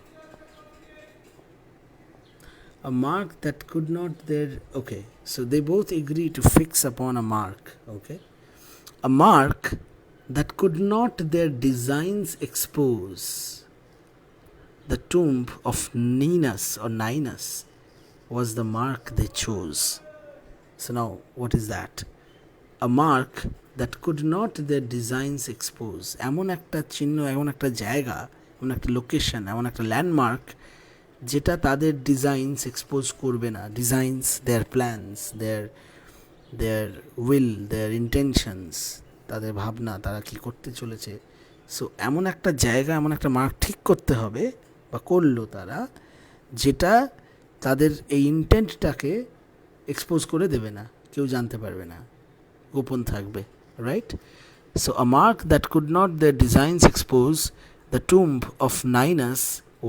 A mark that could not their, okay, so they both agree to fix upon a mark. Okay, a mark that could not their designs expose. The tomb of Ninus was the mark they chose. So now what is that? A mark that could not their designs expose. এমন একটা চিহ্ন, এমন একটা জায়গা, এমন একটা location, এমন একটা ল্যান্ডমার্ক যেটা তাদের ডিজাইনস এক্সপোজ করবে না। Designs, their plans, their will, their intentions, তাদের ভাবনা, তারা কি করতে চলেছে। সো এমন একটা জায়গা, এমন একটা মার্ক ঠিক করতে হবে বা করলো তারা, যেটা তাদের এই ইন্টেন্টটাকে এক্সপোজ করে দেবে না, কেউ জানতে পারবে না, গোপন থাকবে, right? So a mark that could not their designs expose, the tomb of Ninus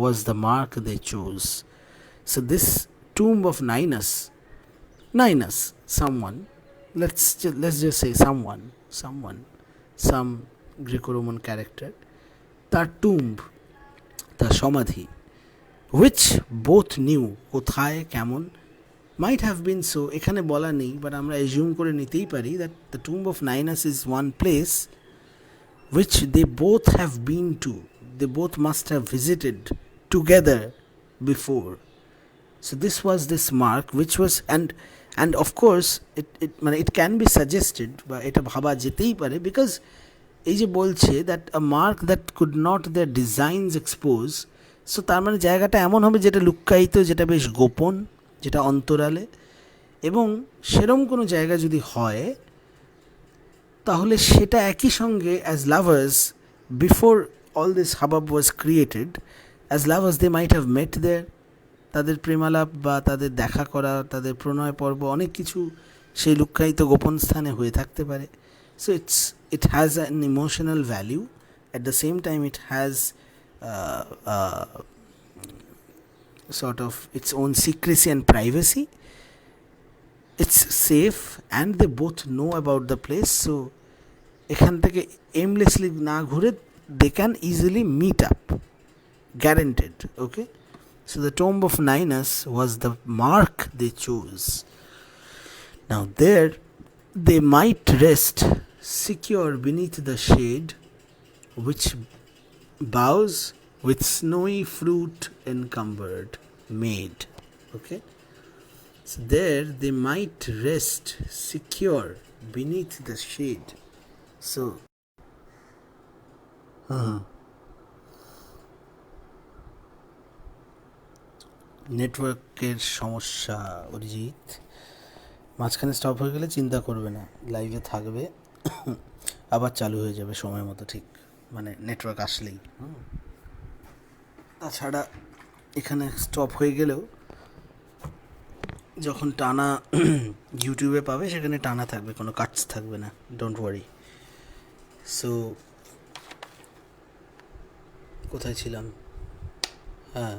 was the mark they chose. So this tomb of Ninus, someone, let's just say some Greco-Roman character, তার tomb, তার সমাধি, which both knew, কোথায় কেমন, might have been so, এখানে বলা নেই, but আমরা assume করে নিতেই পারি that the tomb of Ninus is one place which they both have been to, they both must have visited together before. So this was this mark which was, and of course it can be suggested, বা এটা ভাবা যেতেই পারে, because এই যে বলছে that a mark that could not their designs expose, so তার মানে জায়গাটা এমন হবে যেটা লুক্কায়িত, যেটা বেশ গোপন, যেটা অন্তরালে, এবং সেরম কোনো জায়গা যদি হয় তাহলে সেটা একই সঙ্গে as lovers, before all this hubbub was created, as lovers they might have met there, তাদের প্রেমালাপ বা তাদের দেখা করা, তাদের প্রণয় পর্ব, অনেক কিছু সেই লুক্কায়িত গোপন স্থানে হয়ে থাকতে পারে। So it has an emotional value, at the same time it has sort of its own secrecy and privacy, it's safe and they both know about the place, so এখান থেকে aimlessly না ঘুরে they can easily meet up, guaranteed. Okay, so the tomb of Ninus was the mark they chose. Now there they might rest secure beneath the shade which boughs with snowy fruit encumbered made. Okay, so there they might rest secure beneath the shade. So নেটওয়ার্কের সমস্যা অরিজিৎ, মাঝখানে stop হয়ে গেলে চিন্তা করবে না, লাইভে থাকবে আবার চালু হয়ে যাবে সময় মতো, ঠিক মানে নেটওয়ার্ক আসলেই। তাছাড়া এখানে স্টপ হয়ে গেলেও যখন টানা ইউটিউবে পাবে সেখানে টানা থাকবে, কোনো কাটস থাকবে না, ডোন্ট ওয়ারি। সো কোথায় ছিলাম? হ্যাঁ,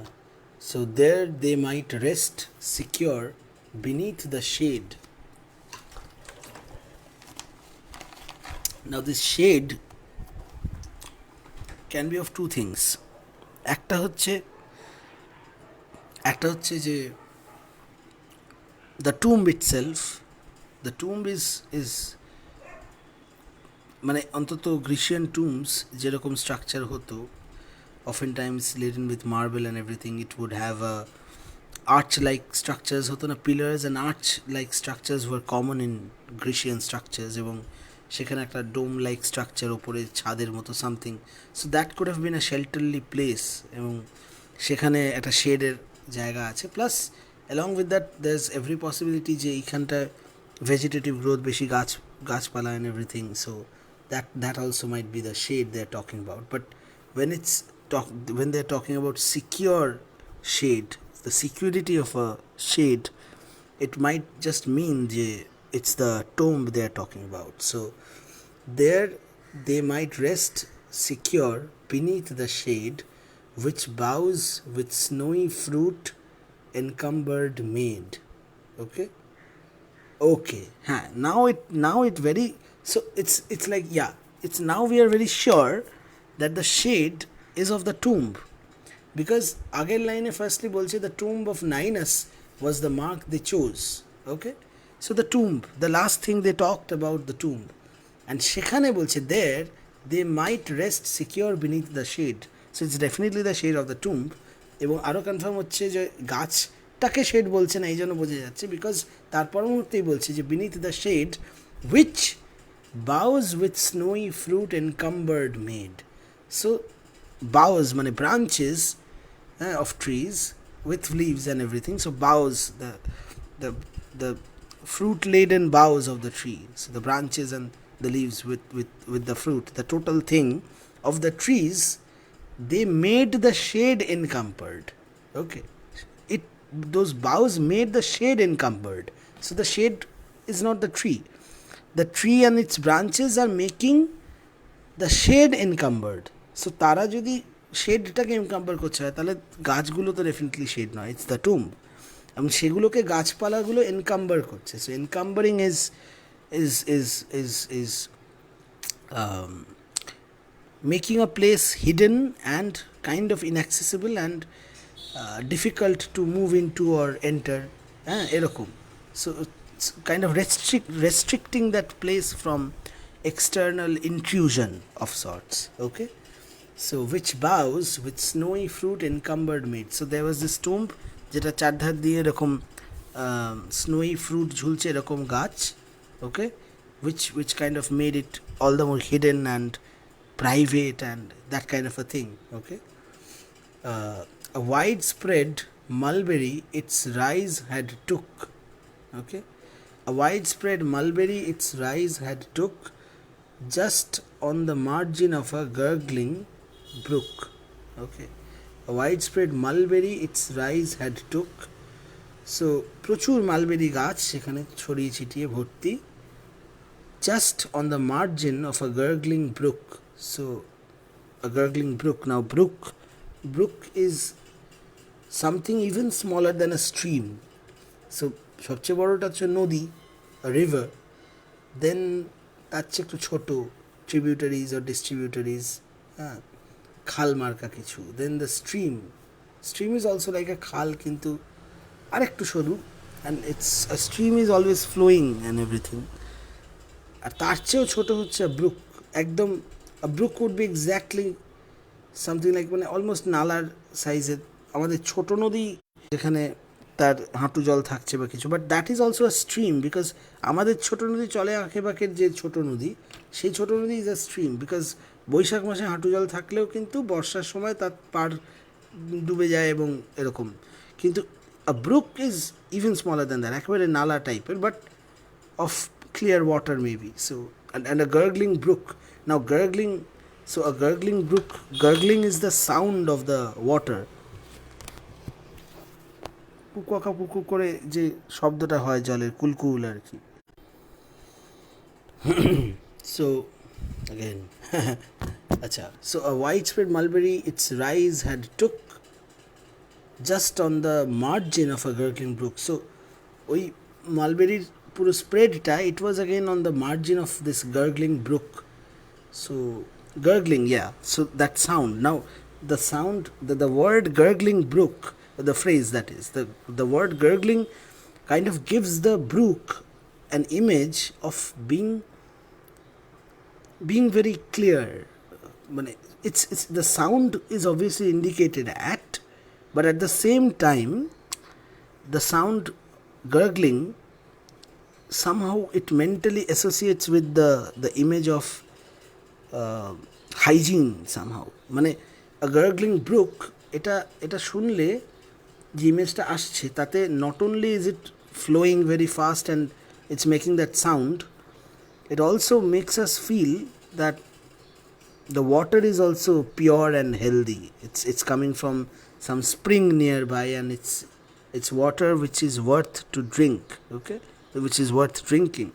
so there they might rest secure beneath the shade. Now this shade can be of two things. একটা হচ্ছে যে the tomb itself, the tomb is মানে অন্তত গ্রিসিয়ান টুম্বস যেরকম স্ট্রাকচার হতো, oftentimes laden with marble and everything, it would have a arch-like structures হতো না, pillars and arch-like structures were common in Grecian structures, এবং সেখানে একটা dome-like structure ওপরে ছাদের মতো something, so that could have been a shelterly place, এবং সেখানে একটা শেডের জায়গা আছে, plus along with that there's every possibility যে এইখানটায় vegetative growth বেশি, গাছপালা and everything, so that also might be the shade they're talking about. But when they're talking about secure shade, the security of a shade, it might just mean it's the tomb they're talking about. So there they might rest secure beneath the shade which boughs with snowy fruit encumbered made. Okay, now it very, so it's like, yeah, it's now we are very sure that the shade is of the tomb, because আগের লাইনে firstly বলছে the tomb of Ninus was the mark they chose. Okay, so the tomb, the last thing they talked about, the tomb, and সেখানে বলছে there they might rest secure beneath the shade, so it's definitely the shade of the tomb, এবং আরও confirm হচ্ছে যে গাছটাকে shade বলছে না, এই জন্য বোঝা যাচ্ছে, বিকজ তারপর মুহূর্তেই বলছে যে beneath the shade which boughs with snowy fruit encumbered made. So boughs মানে branches of trees with leaves and everything, so boughs, the fruit laden boughs of the tree, so the branches and the leaves with the fruit, the total thing of the trees, they made the shade encumbered. Okay, those boughs made the shade encumbered, so the shade is not the tree and its branches are making the shade encumbered. So তারা যদি শেডটাকে এনকাম্বার করছে হয়, তাহলে গাছগুলো তো definitely shade নয়, it's the tomb, এবং সেগুলোকে গাছপালাগুলো এনকাম্বার করছে। So encumbering is making a place hidden and kind of inaccessible and difficult to move into or enter, এরকম, so it's kind of restricting that place from external intrusion of sorts. Okay, so which boughs with snowy fruit encumbered made, so there was this tomb যেটা চারধার দিয়ে এরকম snowy fruit ঝুলছে এরকম গাছ, okay, which kind of made it all the more hidden and private and that kind of a thing. Okay, a widespread mulberry its rise had took. Okay, a widespread mulberry its rise had took just on the margin of a gurgling brook. Okay, a widespread mulberry its rise had took, so প্রচুর mulberry গাছ সেখানে ছড়িয়ে ছিটিয়ে ভর্তি, just on the margin of a gurgling brook. So a gurgling brook, now brook is something even smaller than a stream, so সবচেয়ে বড়টা হচ্ছে নদী, রিভার, দেন তার চেয়ে একটু ছোটো ট্রিবিউটারিজ আর ডিস্ট্রিবিউটারিজ, হ্যাঁ, খাল মার্কা কিছু, then the stream, stream is also like a খাল কিন্তু আর একটু সরু, and it's a stream is always flowing and everything. আর তার চেয়েও ছোটো হচ্ছে ব্রুক, একদম brook would be exactly something like মানে অলমোস্ট নালার সাইজের, আমাদের ছোট নদী যেখানে তার হাঁটু জল থাকছে বা কিছু, but that is also a stream, because আমাদের ছোট নদী চলে আঁকেবাঁকের যে ছোট নদী, সেই ছোট নদী is a stream, because Baishakh মাসে হাঁটু জল থাকলেও কিন্তু বর্ষার সময় তার পার ডুবে যায় এবং এরকম, কিন্তু a brook is even smaller than that, একেবারে নালা টাইপের, but of clear water maybe. So and a gurgling brook. Now gurgling, so a gurgling brook, gurgling is the sound of the water. পুকুকা পুকু করে যে শব্দটা হয় জলের, কুলকুল আর কি। So again, acha. So a widespread mulberry, its rise had took just on the margin of a gurgling brook. So ওই মালবেরির পুরো স্প্রেডটা, it was again on the margin of this gargling brook. So gargling, yeah, so that sound, now the sound, the word gargling brook, the phrase that is, the word gurgling kind of gives the brook an image of being very clear. It's the sound is obviously indicated at, but at the same time the sound gurgling, somehow it mentally associates with the image of hygiene somehow. A gurgling brook, এটা শুনলে যে ইমেজটা আসছে তাতে not only is it flowing very fast and it's making that sound, it also makes us feel that the water is also pure and healthy. It's coming from some spring nearby, and it's water which is worth to drink, okay, which is worth drinking.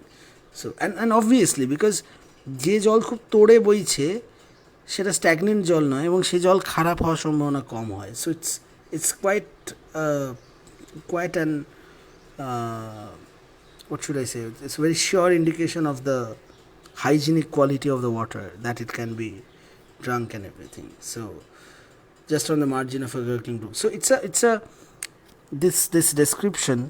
So and obviously because যে জল খুব তোড়ে বইছে সেটা stagnant জল নয় এবং সে জল খারাপ হওয়ার সম্ভাবনা কম হয়। So it's quite an what should I say, it's a very sure indication of the hygienic quality of the water, that it can be drunk and everything. So just on the margin of a gurgling brook. So it's a this description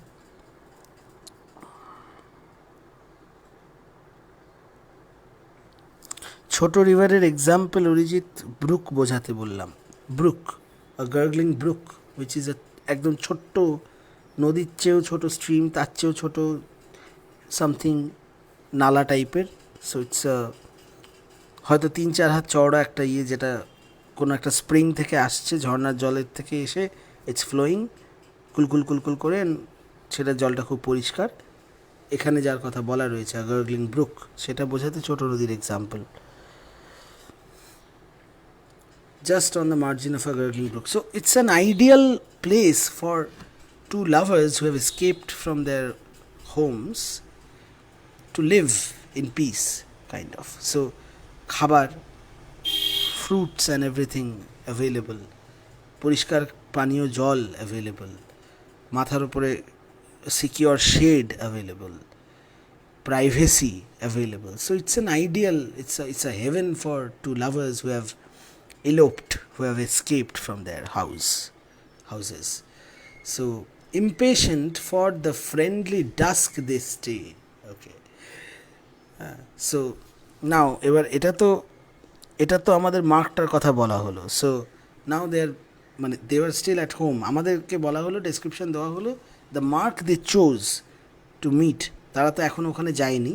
ছোট রিভারের example Arijit brook বোঝাতে বললাম। Brook, a gargling brook, which is একদম ছোট্ট নদীর চেয়েও ছোটো stream, তার চেয়েও ছোটো সামথিং নালা টাইপের। সো ইটস হয়তো 3-4 হাত চওড়া একটা যেটা কোনো একটা স্প্রিং থেকে আসছে, ঝর্নার জলের থেকে এসে ইটস ফ্লোয়িং কুলকুল কুলকুল করে, সেটা জলটা খুব পরিষ্কার। এখানে যার কথা বলা রয়েছে আ গার্গলিং ব্রুক, সেটা বোঝাতে ছোটো নদীর example. Just on the margin of a gurgling brook. So it's an ideal place for two lovers who have escaped from their homes to live in peace, kind of. So খাবার, fruits and everything available, পরিষ্কার পানীয় জল available, মাথার উপরে secure shade available, privacy available. So it's an ideal, it's a heaven for two lovers who have eloped, who have escaped from their houses. So impatient for the friendly dusk they stay. Okay. So now এবার এটা তো আমাদের মার্কটার কথা বলা হলো। So now they were still at home, আমাদেরকে বলা হলো, ডেসক্রিপশন দেওয়া হলো the mark they chose to meet, তারা তো এখন ওখানে যায়নি,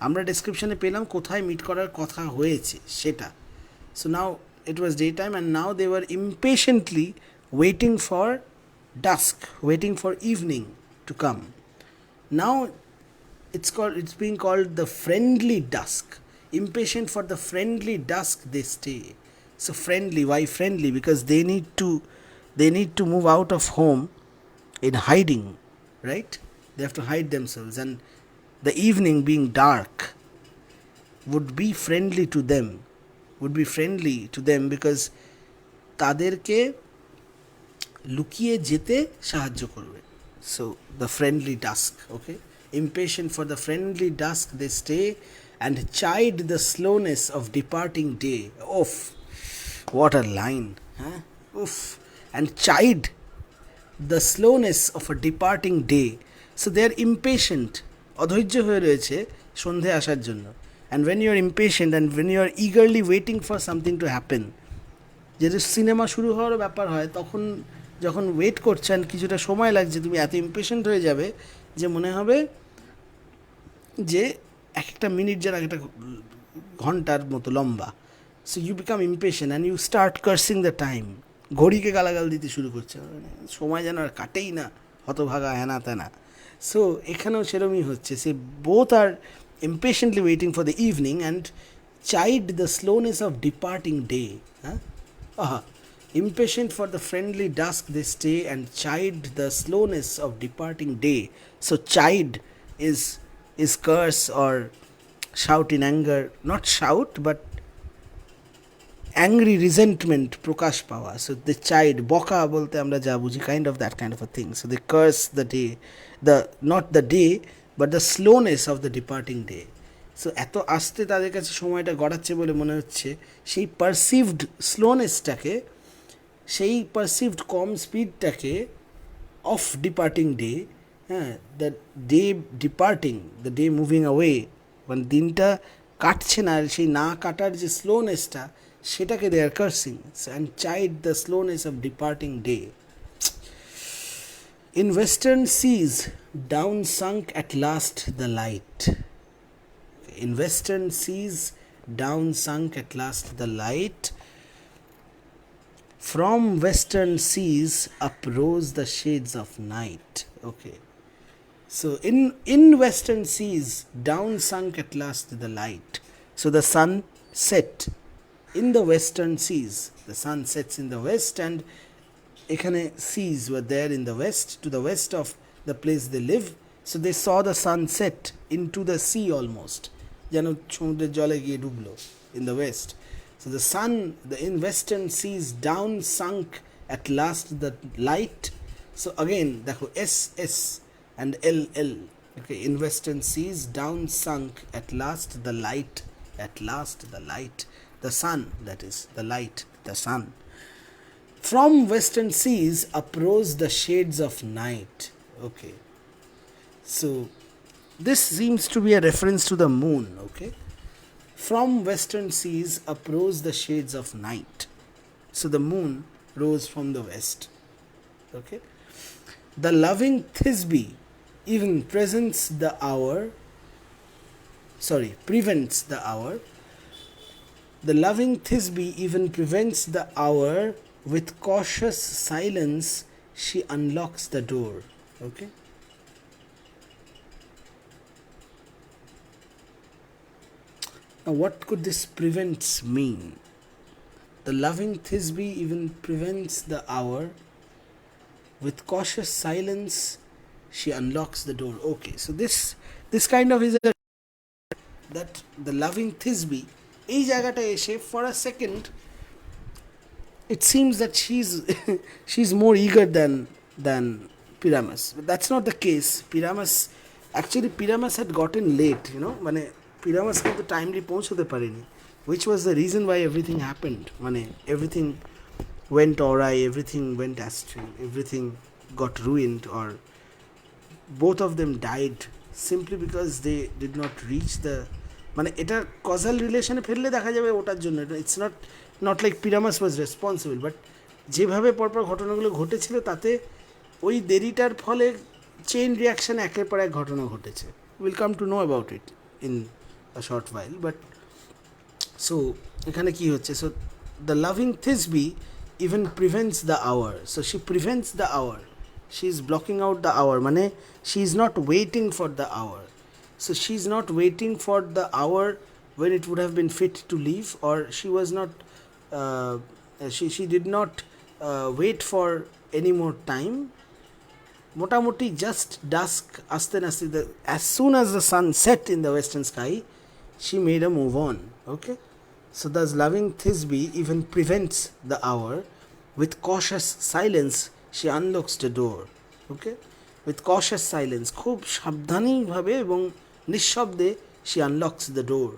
আমরা ডেসক্রিপশনে পেলাম কোথায় মিট করার কথা হয়েছে সেটা। So now it was daytime, and now they were impatiently waiting for dusk, waiting for evening to come. Now it's being called the friendly dusk. Impatient for the friendly dusk they stay. So friendly, why friendly? Because they need to move out of home in hiding, right? They have to hide themselves, and the evening being dark would be friendly to them, because তাদেরকে লুকিয়ে যেতে সাহায্য করবে। So the friendly dusk, okay? Impatient for the friendly dusk they stay, and chide the slowness of departing day. Oof, what a line, huh? Oof. And chide the slowness of a departing day. So they are impatient, অধৈর্য হয়ে রয়েছে সন্ধে আসার জন্য. And when you are impatient and when you are eagerly waiting for something to happen, যেটা cinema শুরু হওয়ার ব্যাপার হয়, তখন যখন ওয়েট করছেন কিছুটা সময় লাগছে, তুমি এত ইম্পেশেন্ট হয়ে যাবে যে মনে হবে যে এক একটা মিনিট যেন একটা ঘন্টার মতো লম্বা. So you become impatient and you start cursing the time. ঘড়িকে গালাগাল দিতে শুরু করছে, সময় যেন আর কাটেই না, হতভাগা হ্যানা ত্যানা. সো এখানেও সেরমই হচ্ছে. সে both are impatiently waiting for the evening and chide the slowness of departing day. Huh? Impatient for the friendly dusk they stay and chide the slowness of departing day. So chide is curse or shout in anger, not shout but angry resentment প্রকাশ পাওয়া. So they chide, বকা বলতে আমরা যা বুঝি, kind of that kind of a thing. So they curse the day, the not the day but the slowness of the departing day. So এত আস্তে তাদের কাছে সময়টা গড়াচ্ছে বলে মনে হচ্ছে সেই পারসিভড স্লোনেসটাকে, সেই পারসিভড কম স্পিডটাকে অফ ডিপার্টিং ডে, হ্যাঁ, the day departing, the day moving away, মানে দিনটা কাটছে না, সেই না কাটার যে স্লোনেসটা সেটাকে they are cursing and chide the slowness of departing day. In western seas, down sunk at last the light. In western seas, down sunk at last the light. From western seas uprose the shades of night. Okay. So in western seas, down sunk at last the light. So the sun set in the western seas. The sun sets in the west, and এখানে seas were there in the west, to the west of the place they live. So they saw the sun set into the sea almost, যেন সমুদ্রের জলে গিয়ে ডুবলো in the west. So the sun, in western seas, down sunk at last the light. So again দেখো S S and L L. Okay, in western seas, down sunk at last the light. At last the light, the sun, that is the light, the sun. From western seas uprose the shades of night. Okay, so this seems to be a reference to the moon. Okay, from western seas uprose the shades of night. So the moon rose from the west. Okay, the loving Thisbe even prevents the hour. The loving Thisbe even prevents the hour. With cautious silence she unlocks the door. Okay, now what could this prevents mean? The loving Thisbe even prevents the hour. With cautious silence she unlocks the door. Okay, so this kind of is a, that the loving Thisbe এই জায়গাটা এসে for a second it seems that she's more eager than Pyramus, but that's not the case. Pyramus had gotten late, you know, মানে Pyramus কিন্তু timely পৌঁছতে পারেনি, which was the reason why everything happened. মানে everything went awry, everything went astray, everything got ruined, or both of them died simply because they did not reach the, মানে এটা causal রিলেশনে ফেললে দেখা যাবে ওটার জন্য. It's not like Pyramus was responsible, but যেভাবে পরপর ঘটনাগুলো ঘটেছিল তাতে ওই দেরিটার ফলে চেইন রিয়াকশন একের পর এক ঘটনা ঘটেছে. Will come to know about it in a short while. But so এখানে কি হচ্ছে, so the loving Thisbe even prevents the hour. So she prevents the hour, she is blocking out the hour, মানে she is not waiting for the hour. So she is not waiting for the hour when it would have been fit to leave, or she was not she did not wait for any more time. মোটামুটি just dusk আস্তে আস্তে, as soon as the sun set in the western sky she made a move on. Okay, so thus loving Thisbe even prevents the hour. With cautious silence she unlocks the door. Okay, with cautious silence, খুব সাবধানীভাবে এবং নিঃশব্দে she unlocks the door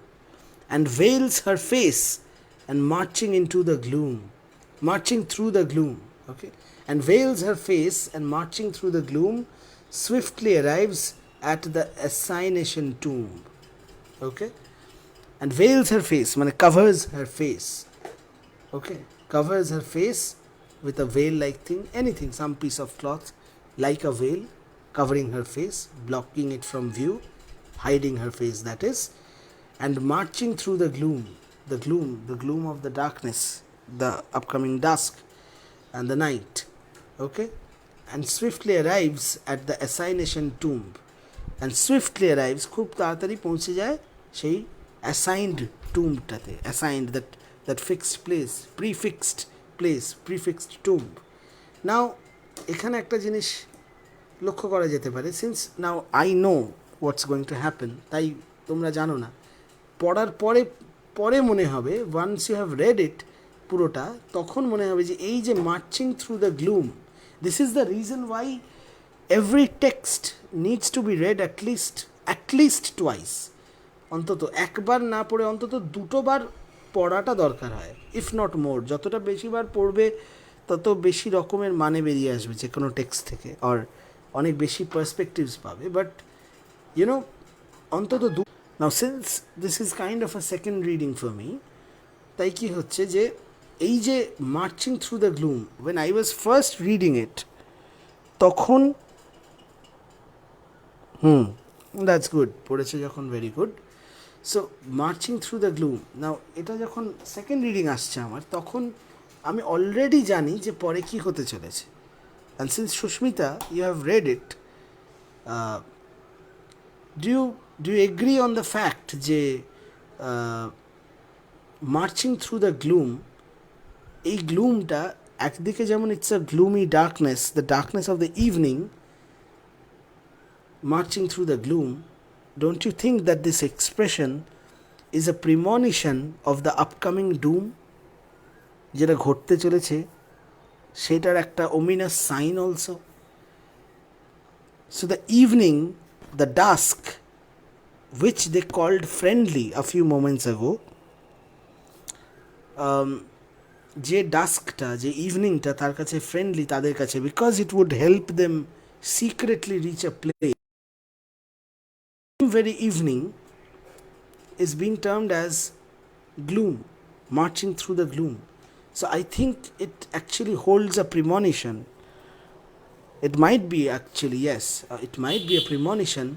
and veils her face and marching through the gloom, okay, and veils her face and marching through the gloom, swiftly arrives at the assignation tomb, okay, and veils her face, মানে covers her face, okay, covers her face with a veil like thing, anything, some piece of cloth like a veil covering her face, blocking it from view, hiding her face, that is, and marching through the gloom, the gloom of the darkness, the upcoming dusk and the night, okay, and swiftly arrives at the assignation tomb, and swiftly arrives, খুব তাড়াতাড়ি পৌঁছে যায় সেই assigned tombটাতে, assigned, that fixed place, prefixed tomb. Now এখানে একটা জিনিস লক্ষ্য করা যেতে পারে, since now I know what's going to happen, তাই তোমরা জানো না, পড়ার পরে মনে হবে, once you have read it পুরোটা, তখন মনে হবে যে এই যে marching through the gloom, this is the reason why every text needs to be read at least twice, অন্তত একবার না পড়ে অন্তত দুটোবার পড়াটা দরকার হয়, if not more. যতটা বেশিবার পড়বে তত বেশি রকমের মানে বেরিয়ে আসবে যে কোনো টেক্সট থেকে, আর অনেক বেশি পার্সপেক্টিভস পাবে, বাট অন্তত now since this is kind of a second reading for me, তাই কি হচ্ছে যে এই যে marching through the gloom, when I was first reading it, তখন that's good, পড়েছে যখন, very good. So marching through the gloom, now এটা যখন সেকেন্ড রিডিং আসছে আমার, তখন আমি অলরেডি জানি যে পরে কি হতে চলেছে, and since Shushmita you have read it, do you agree on the fact যে marching through the gloom, এই গ্লুমটা একদিকে যেমন it's a gloomy darkness, the darkness of the evening, marching through the gloom, don't you think that this expression is a premonition of the upcoming doom, যেটা ঘটতে চলেছে সেটার একটা ominous sign also? So the evening, the dusk, which they called friendly a few moments ago, যে ডাস্কটা, যে ইভিনিংটা তার কাছে friendly, তাদের কাছে, because it would help them secretly reach a place, very evening is being termed as gloom, marching through the gloom. So I think it actually holds a premonition. It might be actually, yes, it might be a premonition,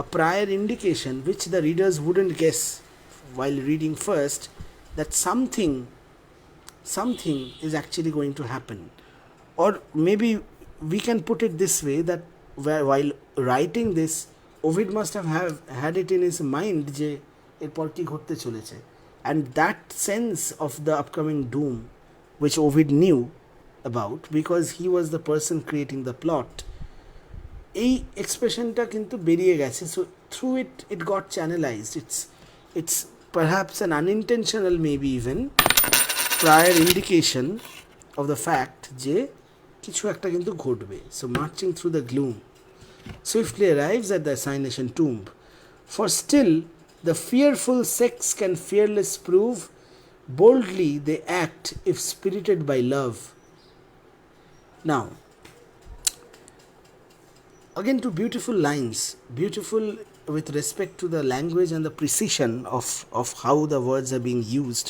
a prior indication which the readers wouldn't guess while reading first, that something is actually going to happen. Or maybe we can put it this way, that while writing this, Ovid must have had it in his mind যে এরপর কি ঘটতে চলেছে, and that sense of the upcoming doom which Ovid knew about because he was the person creating the plot, এই এক্সপ্রেশনটা কিন্তু বেরিয়ে গেছে. So through it got channelized. It's perhaps an unintentional, maybe even prior indication of the fact যে কিছু একটা কিন্তু ঘটবে. So marching through the gloom, swiftly arrives at the assignation tomb. For still the fearful sex can fearless prove, boldly they act if spirited by love. Now again, two beautiful lines, beautiful with respect to the language and the precision of how the words are being used,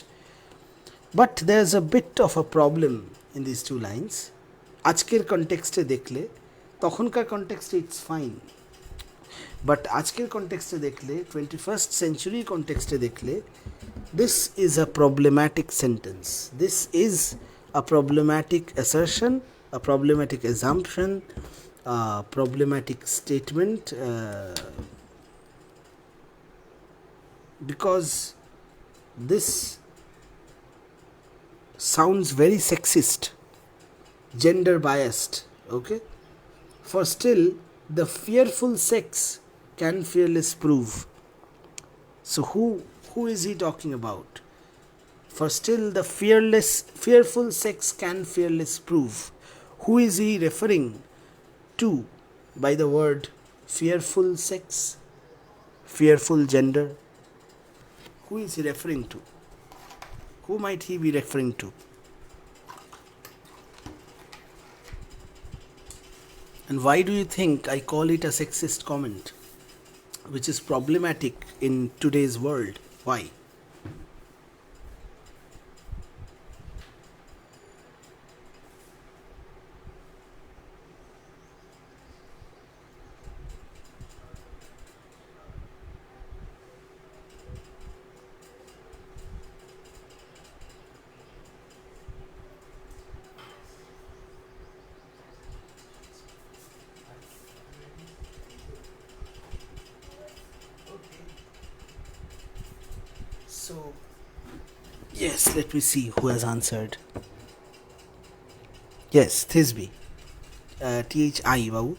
but there's a bit of a problem in these two lines. আজকের কনটেক্সটে দেখলে, তখনকার কনটেক্সটে it's fine, but আজকের কনটেক্সটে দেখলে, 21st century কনটেক্সটে দেখলে, this is a problematic sentence, this is a problematic assertion, a problematic assumption, a problematic statement, because this sounds very sexist, gender biased, okay? For still the fearful sex can fearless prove. So who is he talking about? For still the fearful sex can fearless prove. Who is he referring to by the word fearful sex, fearful gender? Who is he referring to? Who might he be referring to? And why do you think I call it a sexist comment, which is problematic in today's world? Why? So, yes, let me see who has answered. Yes, Thisbe. Thi, Babu.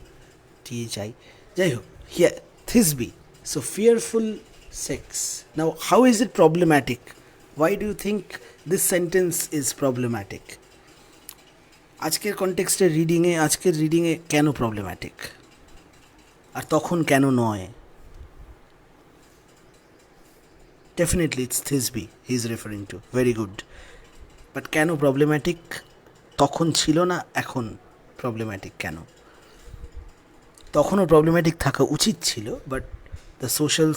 Thi. Jai ho. Here, Thisbe. So, fearful sex. Now, how is it problematic? Why do you think this sentence is problematic? আজকের কনটেক্সটে রিডিংয়ে, আজকের রিডিংয়ে কেন problematic, আর তখন কেন নয়? Definitely it's Thisbe he is referring to. Very good. But কেন problematic? তখন ছিল না, এখন problematic কেন? তখনও problematic থাকা উচিত ছিল, but the social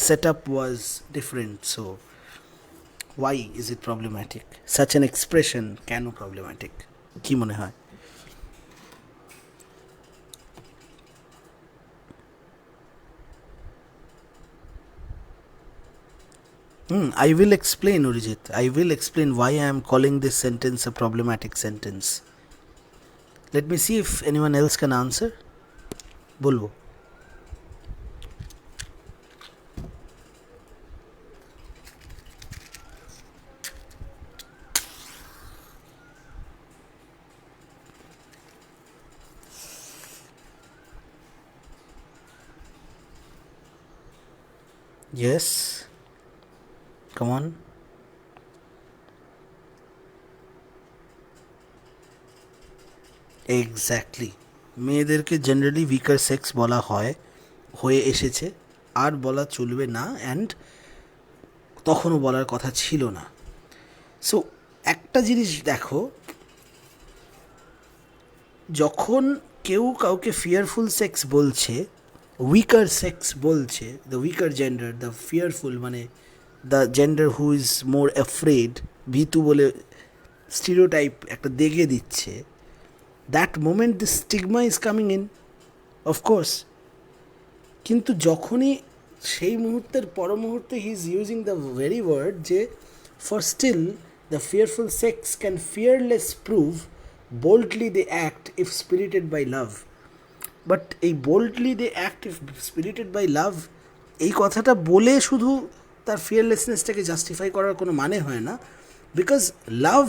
setup was different. So why is it problematic? Such an expression কেন problematic? কি মনে হয়? I will explain, Urijit. I will explain why I am calling this sentence a problematic sentence. Let me see if anyone else can answer. Bolbo. Yes. Come on. Exactly, মেয়েদেরকে generally weaker sex বলা হয়, হয়ে এসেছে, আর বলা চলবে না, and তখনও বলার কথা ছিল না। সো একটা জিনিস দেখো, যখন কেউ কাউকে ফিয়ারফুল সেক্স বলছে, উইকার সেক্স বলছে, the weaker gender, the fearful মানে the gender who is more afraid, ভীতু বলে স্টিরিওটাইপ একটা দেখিয়ে দিচ্ছে, that moment this stigma is coming in, of course. কিন্তু যখনই সেই মুহূর্তের পর মুহূর্তে he is using the very word যে for still the fearful sex can fearless prove boldly they act if spirited by love. But এই boldly they act if spirited by love, এই কথাটা বলে শুধু তার ফিয়ারলেসনেসটাকে জাস্টিফাই করার কোনো মানে হয় না, because love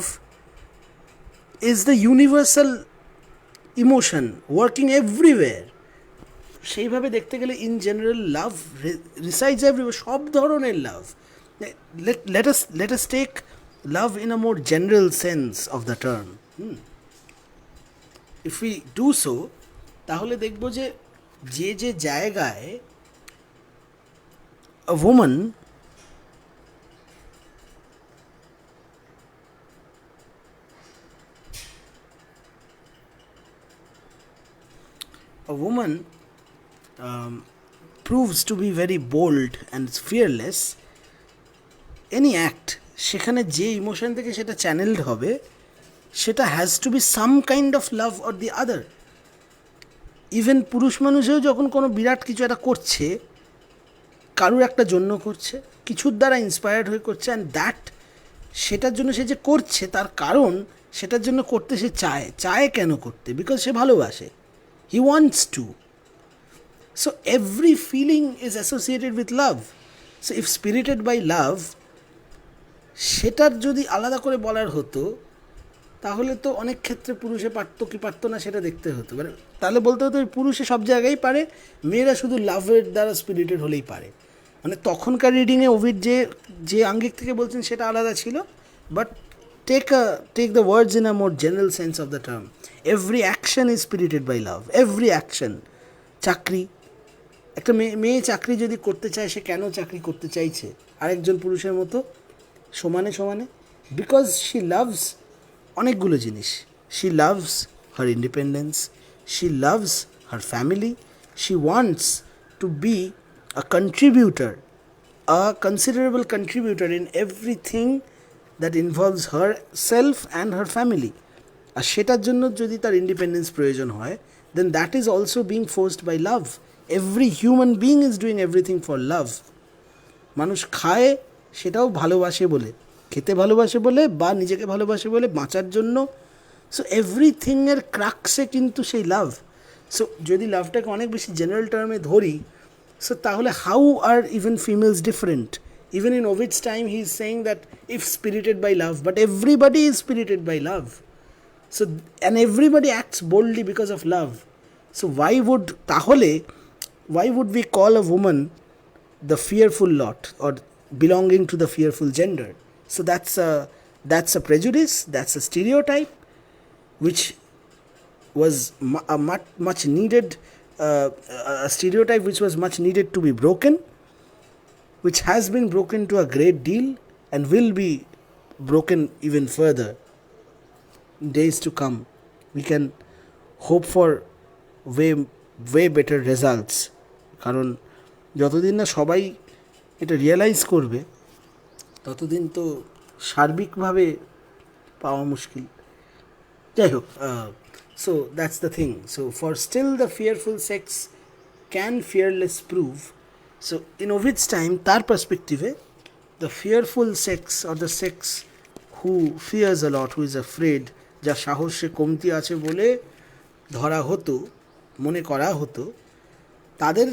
is the universal emotion working everywhere. সেইভাবে দেখতে গেলে in general love resides everywhere, সব ধরনের লাভ। let us take love in a more general sense of the term. If we do so, তাহলে দেখব যে যে জায়গায় a woman proves to be very bold and fearless, any act, সেখানে যে emotion থেকে সেটা চ্যানেলড হবে, সেটা has to be some kind of love or the other. Even পুরুষ মানুষেও যখন কোনো বিরাট কিছু একটা করছে, কারুর একটা জন্য করছে, কিছুর দ্বারা ইন্সপায়ার্ড হয়ে করছে, অ্যান্ড দ্যাট সেটার জন্য সে যে করছে তার কারণ সেটার জন্য করতে সে চায় কেন করতে? বিকজ সে ভালোবাসে, he wants to. So every feeling is associated with love. So if spirited by love, সেটার যদি আলাদা করে বলার হতো, তাহলে তো অনেক ক্ষেত্রে পুরুষে পারতো কি পারতো না সেটা দেখতে হতো। মানে তাহলে বলতে হতো পুরুষে সব জায়গায় পারে, মেয়েরা শুধু লাভের দ্বারা স্পিরিটেড হলেই পারে। মানে তখনকার রিডিংয়ে ওভিড যে আঙ্গিক থেকে বলছেন সেটা আলাদা ছিল, but take the words in a more general sense of the term. Every action is spirited by love, every action. চাকরি, একটা মেয়ে চাকরি যদি করতে চায়, সে কেন চাকরি করতে চাইছে আরেকজন পুরুষের মতো সমানে সমানে? বিকজ শি লাভস অনেকগুলো জিনিস। She loves her independence, she loves her family, she wants to be a contributor, a considerable contributor in everything that involves herself and her family. আর সেটার জন্য যদি তার ইন্ডিপেন্ডেন্স প্রয়োজন হয়, then that is also being forced by love. Every human being is doing everything for love. মানুষ খায় সেটাও ভালোবাসে বলে, খেতে ভালোবাসে বলে, বা নিজেকে ভালোবাসে বলে, বাঁচার জন্য। সো এভরিথিংয়ের ক্রাক্সে কিন্তু সেই লাভ। সো যদি লাভটাকে অনেক বেশি জেনারেল টার্মে ধরি, so তাহলে how are even females different? Even in Ovid's time he is saying that if spirited by love, but everybody is spirited by love. So and everybody acts boldly because of love. So why would we call a woman the fearful lot or belonging to the fearful gender? So that's a prejudice, that's a stereotype which was a much needed a stereotype which was much needed to be broken, which has been broken to a great deal and will be broken even further in days to come. We can hope for way better results, কারণ যতদিন না সবাই এটা realise করবে ততদিন তো সার্বিকভাবে পাওয়া মুশকিল। যাই হোক, so that's the thing. So for still the fearful sex can fearless prove. So in Ovid's time, তার perspective, the fearful sex or the sex who fears a lot, who is afraid, যা সাহসে কমতি আছে বলে ধরা হতো, মনে করা হতো, তাদের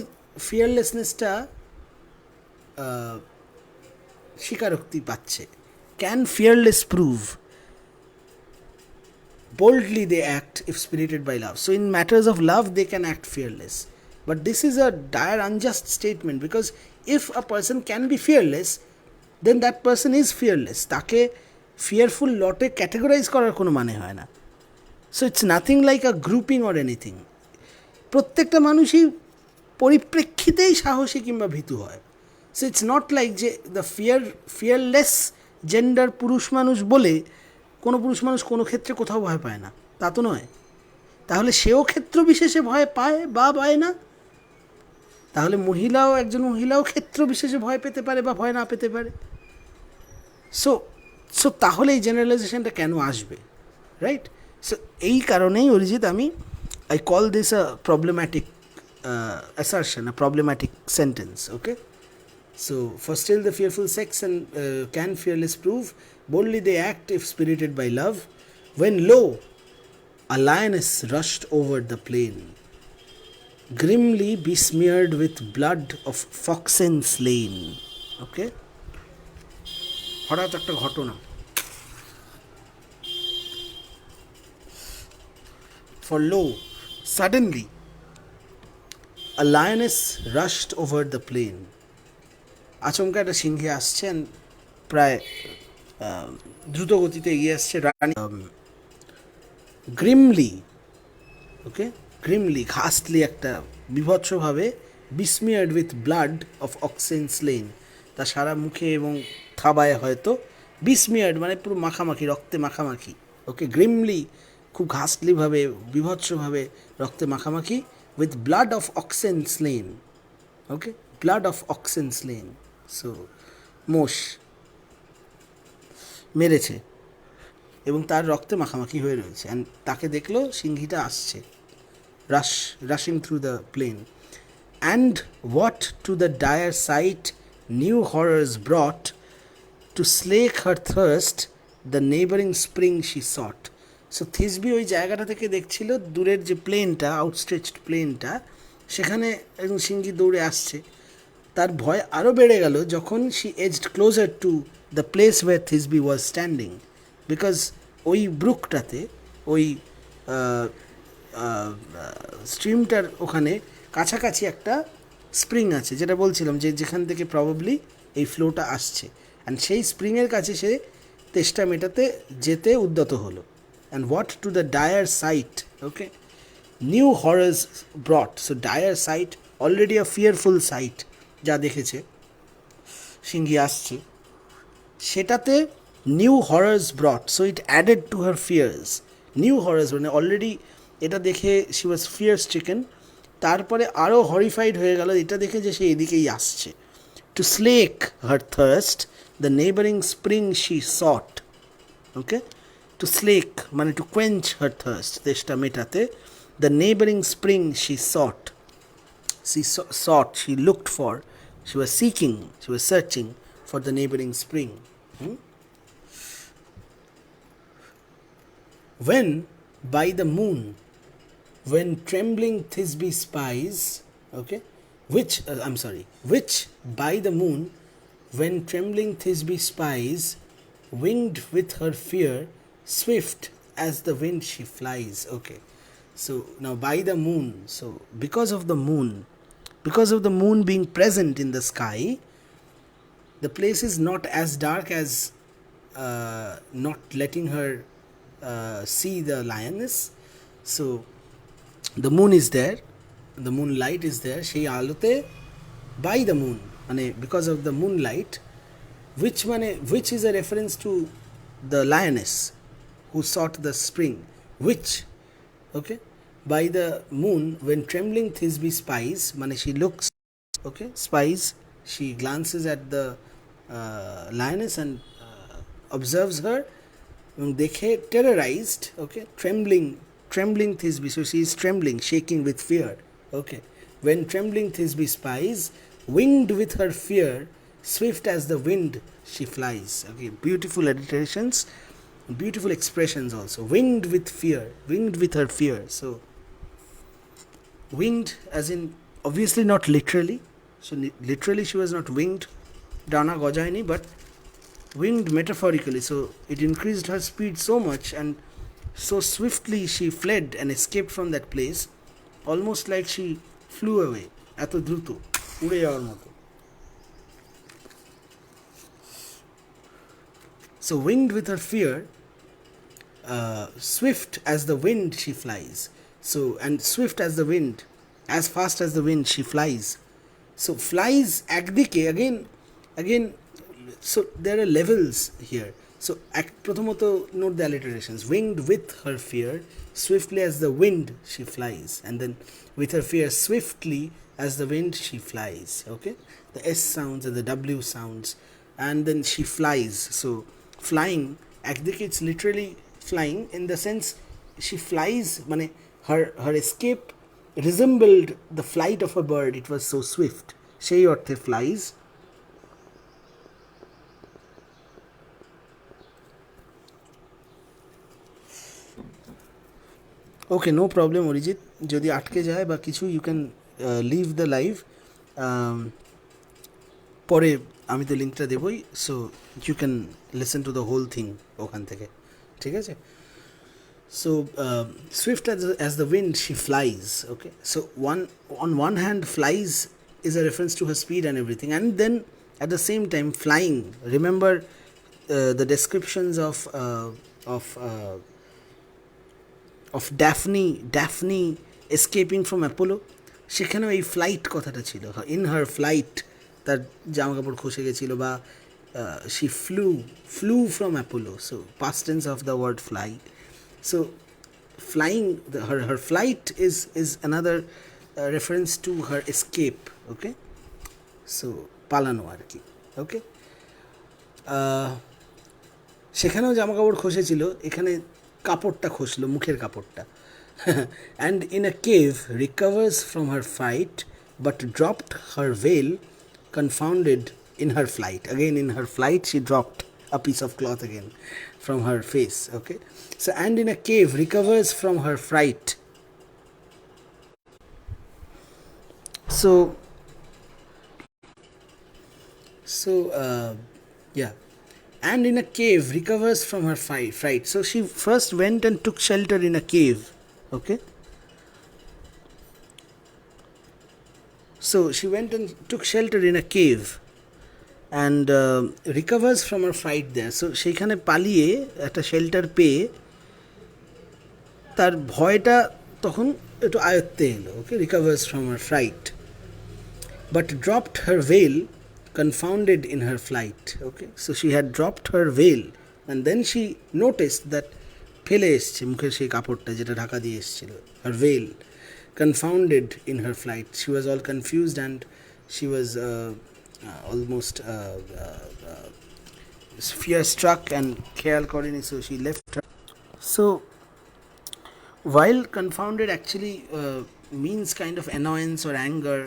ফিয়ারলেসনেসটা স্বীকারোক্তি পাচ্ছে। Can fearless prove? Boldly they act if spirited by love. So in matters of love they can act fearless. But this is a dire unjust statement, because if a person can be fearless, then that person is fearless. তাকে fearful লটে categorise করার কোনো মানে হয় না। So it's nothing like a grouping or anything. প্রত্যেকটা মানুষই পরিপ্রেক্ষিতেই সাহসী কিংবা ভীতু হয়। So it's not like যে the fearless gender পুরুষ মানুষ বলে কোনো পুরুষ মানুষ কোনো ক্ষেত্রে কোথাও ভয় পায় না, তা তো নয়। তাহলে সেও ক্ষেত্র বিশেষে ভয় পায় বা পায় না? তাহলে একজন মহিলাও ক্ষেত্র বিশেষে ভয় পেতে পারে বা ভয় না পেতে পারে। সো তাহলে এই জেনারেলাইজেশনটা কেন আসবে, রাইট? সো এই কারণেই Arijit I call this a problematic assertion, a problematic sentence, okay? So for still the fearful sex and can fearless prove, boldly they act if spirited by love, when lo, a lioness rushed over the plain, grimly besmeared with blood of foxen slain. Okay? হঠাৎ একটা ঘটনা। For lo, suddenly a lioness rushed over the plain. আচমকা একটা সিংহে আসছেন, প্রায় দ্রুত গতিতে এগিয়ে আসছে রানী। গ্রিমলি, ওকে, গ্রিমলি ঘাস্টলি একটা বিভৎসভাবে, বিসমিয়ার্ড উইথ ব্লাড অফ অক্সেন স্লেন, তার সারা মুখে এবং থাবায় হয়তো, বিসমিয়ার্ড মানে পুরো মাখামাখি, রক্তে মাখামাখি, ওকে, গ্রিমলি খুব ঘাস্টলিভাবে, বিভৎসভাবে রক্তে মাখামাখি, with blood of oxen slain, okay, blood of oxen slain. So মোষ মেরেছে এবং তার রক্তে মাখামাখি হয়ে রয়েছে, অ্যান্ড তাকে দেখলো সিংহীটা আসছে, rushing through the plain, and what to the dire sight new horrors brought, to slake her thirst the neighbouring spring she sought. So Thisbe ওই জায়গাটা থেকে দেখছিল দূরের যে প্লেনটা, আউটস্ট্রেচড প্লেনটা, সেখানে একজন সিংহী দৌড়ে আসছে। তার ভয় আরও বেড়ে গেল যখন she edged closer to the place where Thisbe was standing, because ওই ব্রুকটাতে, ওই স্ট্রিমটার ওখানে কাছাকাছি একটা স্প্রিং আছে, যেটা বলছিলাম যে যেখান থেকে প্রবাবলি এই ফ্লোটা আসছে, অ্যান্ড সেই স্প্রিংয়ের কাছে সে তেষ্টা মেটাতে যেতে উদ্যত হলো। And what to the dire sight, okay, new horrors brought. So dire sight, already a fearful sight যা দেখেছে সিংহী আসছে, সেটাতে new horrors brought, so it added to her fears. New horrors মানে অলরেডি এটা দেখে শি ওয়াজ ফিয়ার স্ট্রিকেন, তারপরে আরও হরিফাইড হয়ে গেল এটা দেখে যে সে এদিকেই আসছে। To slake her thirst the neighbouring spring she sought, okay, to slake মানে টু কোয়েঞ্চ হার থার্স্ট, তেষ্টা মেটাতে, the neighbouring spring she sought, she looked for, she was seeking, she was searching for the neighboring spring. When by the moon, when trembling Thisbe spies, okay, which by the moon, when trembling Thisbe spies, winged with her fear, swift as the wind she flies. Okay, so now by the moon, so because of the moon being present in the sky, the place is not as dark as not letting her see the lioness. So the moon is there, the moonlight is there, সেই আলোতে by the moon মানে because of the moonlight, which is a reference to the lioness who sought the spring, which, okay, by the moon when trembling Thisbe spies মানে she looks, okay, spies, she glances at the lioness and observes her এবং দেখে terrorized, okay, trembling Thisbe, so she is trembling, shaking with fear, okay, when trembling Thisbe spies, winged with her fear, swift as the wind she flies. Okay, beautiful alliterations, beautiful expressions also. Winged with fear, winged with her fear. So winged as in obviously not literally, so literally she was not winged, ডানা গজায়নি, but winged metaphorically, so it increased her speed so much and so swiftly she fled and escaped from that place, almost like she flew away, এত দ্রুত উড়ে যাওয়ার মতো। So winged with her fear, swift as the wind she flies. So and swift as the wind, as fast as the wind she flies. So flies একদিকে, again so there are levels here. So প্রথমত note the alliterations. Winged with her fear, swiftly as the wind she flies, and then with her fear, swiftly as the wind she flies. Okay, the S sounds and the W sounds, and then she flies. So flying একদিকে, it's literally flying in the sense she flies মানে her escape resembled the flight of a bird, it was so swift, সেই অর্থে flies. Okay, no problem Arijit, যদি আটকে যায় বা কিছু you can leave the live, পরে আমি তো লিঙ্কটা দেবই, so you can listen to the whole thing ওখান থেকে, ঠিক আছে? So swift as the wind she flies, okay, so on one hand flies is a reference to her speed and everything, and then at the same time flying, remember the descriptions of Daphne escaping from Apollo, সেখানেও এই flight কথাটা ছিল, in her flight তার জামা কাপড় খসে গেছিল, বা she flew from Apollo, so past tense of the word fly. So flying, her flight is another reference to her escape, okay, so পালানো আর কি, ওকে, সেখানেও জামা কাপড় খসেছিল, এখানে কাপড়টা খসলো, মুখের কাপড়টা। and in a cave recovers from her fight, but dropped her veil, confounded in her flight. Again, in her flight she dropped a piece of cloth again from her face, okay, so and in a cave recovers from her fright. So yeah, and in a cave recovers from her fright. So she first went and took shelter in a cave, okay, so she went and took shelter in a cave and recovers from her fright there. So সেইখানে পালিয়ে একটা shelter পেয়ে তার ভয়টা তখন একটু আয়ত্তে এলো, okay, recovers from her fright, but dropped her veil, confounded in her flight. Okay, so she had dropped her veil, and then she noticed that ফেলে এসছে মুখের সেই কাপড়টা যেটা ঢাকা দিয়ে এসেছিল, her veil, confounded in her flight. She was all confused and she was almost fear struck and খেয়াল করেনি, so she left her. So while confounded actually means kind of annoyance or anger,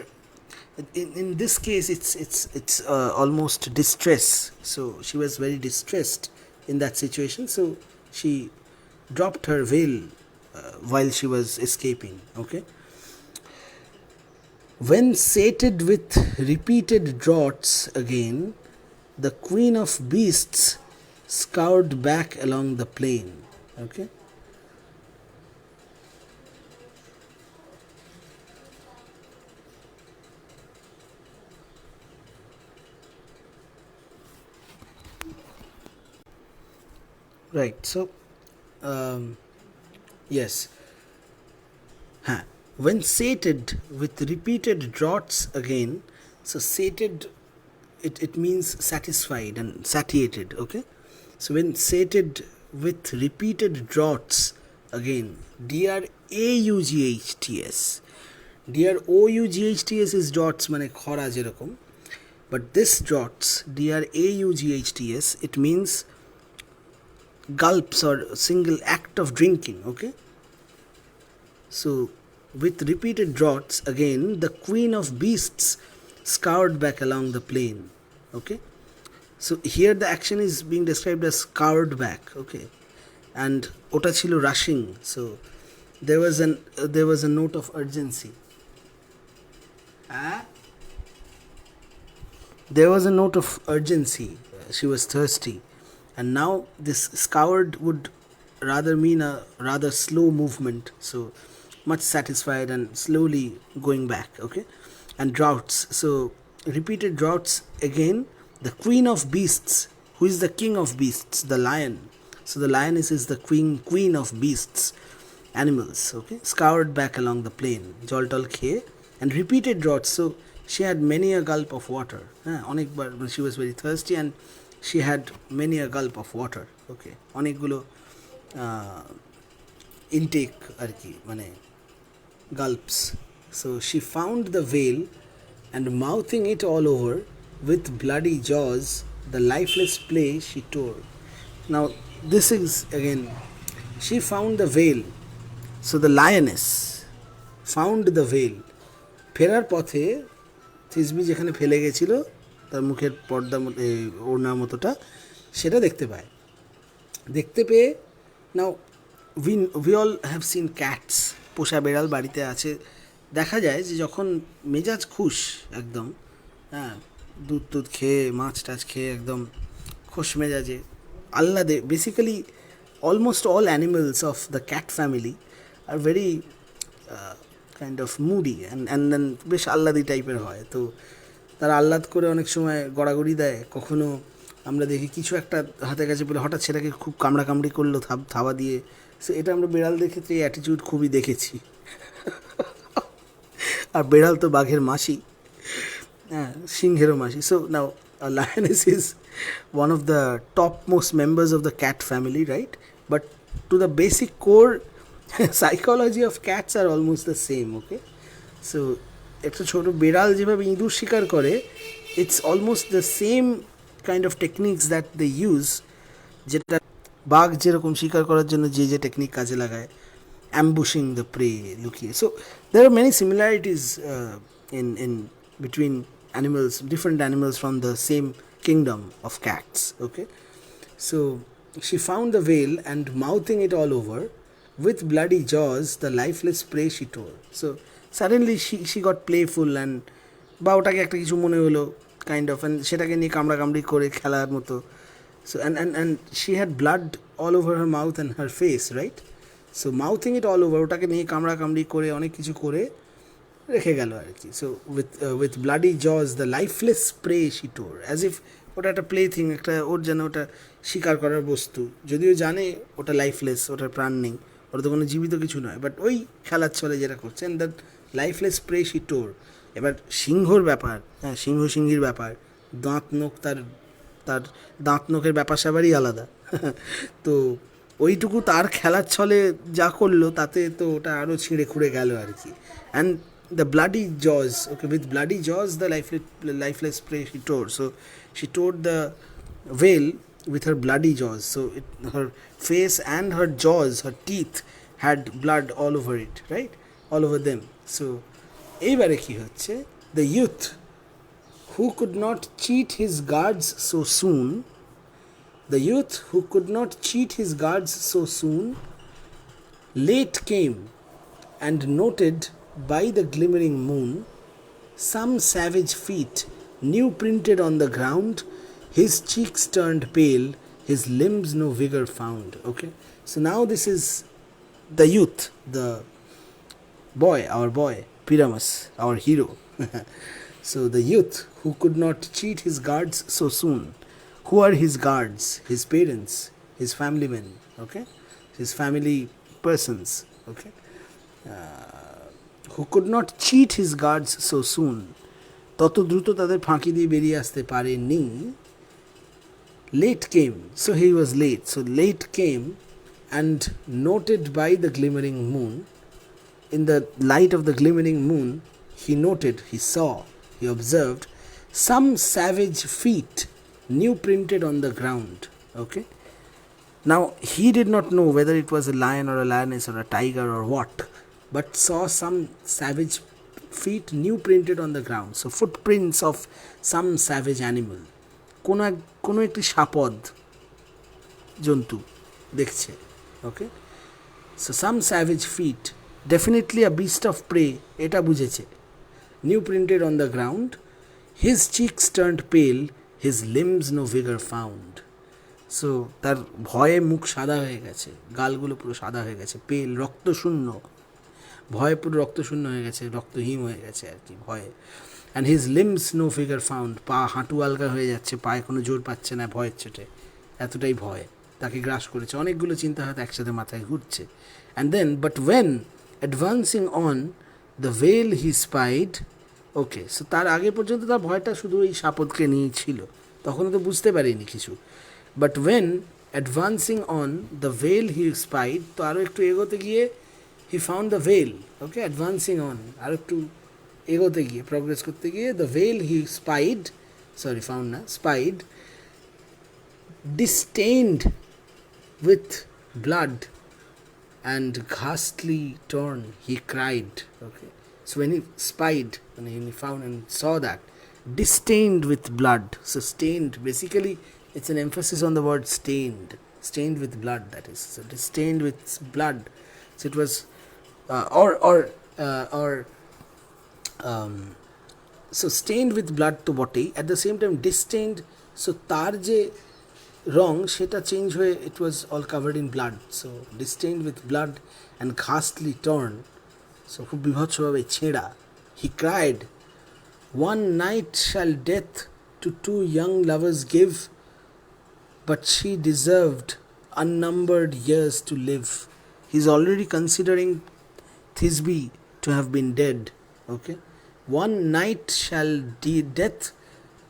in this case it's almost distress. So she was very distressed in that situation, so she dropped her veil while she was escaping. Okay, when sated with repeated draughts again, the queen of beasts scoured back along the plain. Okay, right, so yes, when sated with repeated draughts again, so sated, it means satisfied and satiated. Okay, so when sated with repeated draughts again, DRAUGHTS, DROUGHTS is draughts মানে খরা যেরকম, but this draughts, DRAUGHTS, it means gulps or single act of drinking. Okay, so with repeated draughts again, the queen of beasts scoured back along the plain. Okay, so here the action is being described as scoured back. Okay, and ota chilo rushing, so there was a note of urgency. There was a note of urgency. She was thirsty, and now this scoured would rather mean a rather slow movement, so much satisfied and slowly going back. Okay, and droughts, so repeated droughts again, the queen of beasts. Who is the king of beasts? The lion. So the lioness is the queen of beasts, animals. Okay, scoured back along the plain, jol tol খেয়ে, and repeated droughts, so she had many a gulp of water. অনেকবার, she was very thirsty and she had many a gulp of water. Okay, অনেকগুলো intact আর কি, মানে gulps. So she found the veil, and mouthing it all over with bloody jaws, the lifeless prey she tore. Now this is again, she found the veil, so the lioness found the veil. ফেরার পথে থিসবি যেখানে ফেলে গেছিল তার মুখের পর্দা ওড়নার মতোটা, সেটা দেখতে পেয়ে, নাও we all have seen cats, পোষা বেড়াল বাড়িতে আছে, দেখা যায় যে যখন মেজাজ খুশ একদম, দুধ খেয়ে মাছ টাছ খেয়ে একদম খোশ মেজাজে আহ্লাদে, basically almost all animals of the cat family are very kind of moody and then বেশ আহ্লাদি টাইপের হয়। তো তারা আহ্লাদ করে অনেক সময় গড়াগড়ি দেয়, কখনো আমরা দেখি কিছু একটা হাতে কাছে বলে হঠাৎ সেটাকে খুব কামড়াকামড়ি করলো থাবা দিয়ে। সো এটা আমরা বেড়ালদের ক্ষেত্রে এই অ্যাটিটিউড খুবই দেখেছি। আর বেড়াল তো বাঘের মাসি, সিংহেরও মাসি। So now lioness is one of the topmost members of the cat family, right? But to the basic core psychology of cats are almost the same. Okay, so একটা ছোট বেড়াল যেভাবে ইঁদুর শিকার করে, it's almost the same kind of techniques that they use, যেটা বাঘ যেরকম শিকার করার জন্য যে টেকনিক কাজে লাগায়, ambushing the prey, লুকিয়ে। So there are many similarities in between animals, different animals from the same kingdom of cats. Okay, so she found the veil, and mouthing it all over with bloody jaws, the lifeless prey she tore. So suddenly she got playful, and বা ওটাকে একটা কিছু মনে হলো kind of, and সেটাকে নিয়ে কামড়াকামড়ি করে খেলার মতো। So and she had blood all over her mouth and her face, right? So mouthing it all over, ওটাকে নিয়ে কামড়াকামড়ি করে অনেক কিছু করে রেখে গেল আর কি। সো উইথ ব্লাডি জজ দ্য লাইফলেস প্রে শি টোর, অ্যাজ ইফ ওটা একটা প্লে থিং, একটা ওর যেন ওটা শিকার করার বস্তু, যদিও জানে ওটা লাইফলেস, ওটার প্রাণ নেই, ওরা তো কোনো জীবিত কিছু নয়, বাট ওই খেলার ছলে যেটা করছে, and that lifeless prey she tore. এবার সিংহর ব্যাপার, হ্যাঁ, সিংহ সিংহীর ব্যাপার, দাঁত নোখ তার তার দাঁত নোখের ব্যাপার স্যাপারই আলাদা। তো ওইটুকু তার খেলার ছলে যা করলো তাতে তো ওটা আরও ছিঁড়ে খুঁড়ে গেল আর কি। And the bloody jaws, okay, with bloody jaws the lifeless prey she tore. So she tore the whale with her bloody jaws. So her face and her jaws, her teeth had blood all over it, right? All over them. So এইবারে কি হচ্ছে, the youth who could not cheat his guards so soon, the youth who could not cheat his guards so soon, late came and noted by the glimmering moon some savage feet new printed on the ground, his cheeks turned pale, his limbs no vigor found. Okay, so now this is the youth, the boy, our boy Pyramus, our hero. So the youth who could not cheat his guards so soon. Who are his guards? His parents, his family men, okay, his family persons, okay. Who could not cheat his guards so soon, তত দ্রুত তাদের ফাঁকি দিয়ে বেরিয়ে আসতে পারেনি। Late came, so he was late, so late came and noted by the glimmering moon, in the light of the glimmering moon, he noted, he saw, he observed some savage feet new printed on the ground. Okay, now he did not know whether it was a lion or a lioness or a tiger or what, but saw some savage feet new printed on the ground. So footprints of some savage animal, কোনো একটি সাপদ জন্তু দেখছে। Okay, so some savage feet, definitely a beast of prey, এটা বুঝেছে। New printed on the ground, his cheeks turned pale, his limbs no vigour found. So তার ভয়ে মুখ সাদা হয়ে গেছে, গালগুলো পুরো সাদা হয়ে গেছে, পেল রক্তশূন্য, ভয়ে পুরো রক্তশূন্য হয়ে গেছে, রক্তহীন হয়ে গেছে আর কি ভয়ে। And his limbs no figure found, পা হাঁটু আলগা হয়ে যাচ্ছে, পায়ে কোনো জোর পাচ্ছে না ভয়ের চোটে, এতটাই ভয় তাকে গ্রাস করেছে। অনেকগুলো চিন্তা হয়তো একসাথে মাথায় ঘুরছে। And then but when advancing on the veil he spied, okay, so তার আগে পর্যন্ত তার ভয়টা শুধু এই সাপদকে নিয়েই ছিল, তখনও তো বুঝতে পারিনি কিছু। But when advancing on the veil he spied, তো আরও একটু এগোতে গিয়ে he found the veil, okay, advancing on, আরও একটু এগোতে গিয়ে প্রগ্রেস করতে গিয়ে, the veil he spied, sorry found না, spied, disdained with blood and ghastly torn, he cried. Okay, so when he spied, when he found and saw that, disdained with blood, so stained, basically it's an emphasis on the word stained, stained with blood, that is, so disdained with blood. So it was so stained with blood to body, at the same time disdained, so তার যে রং সেটা change হয়ে it was all covered in blood, so disdained with blood and ghastly torn, so খুব বিভৎসভাবে ছেঁড়া, he cried, one night shall death to two young lovers give, but she deserved unnumbered years to live. He's already considering Thisbe to have been dead. Okay, one night shall death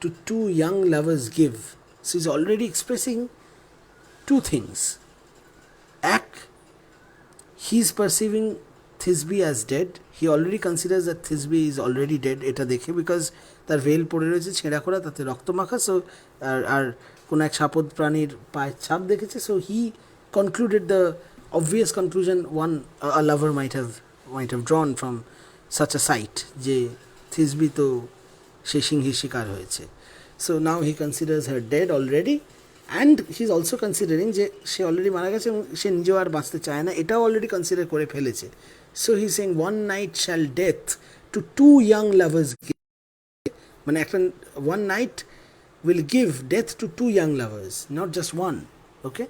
to two young lovers give. So he's already expressing two things. Ek, he's perceiving Thisbe as dead. He already considers that Thisbe is already dead, এটা দেখে, because তার ভেল পড়ে রয়েছে ছেঁড়া করা, তাতে রক্ত মাখা, সো আর কোনো এক সাপদ প্রাণীর পায়ের ছাপ দেখেছে, so he concluded the obvious conclusion one a lover might have drawn from such a sight, যে Thisbe তো সে সিংহীর শিকার হয়েছে। So now he considers her dead already, and he's also considering যে সে অলরেডি মারা গেছে এবং সে নিজেও আর বাঁচতে চায় না, এটাও অলরেডি কনসিডার করে ফেলেছে। So he's saying one night shall death to two young lovers give, মানে একটা one night will give death to two young lovers, not just one. Okay,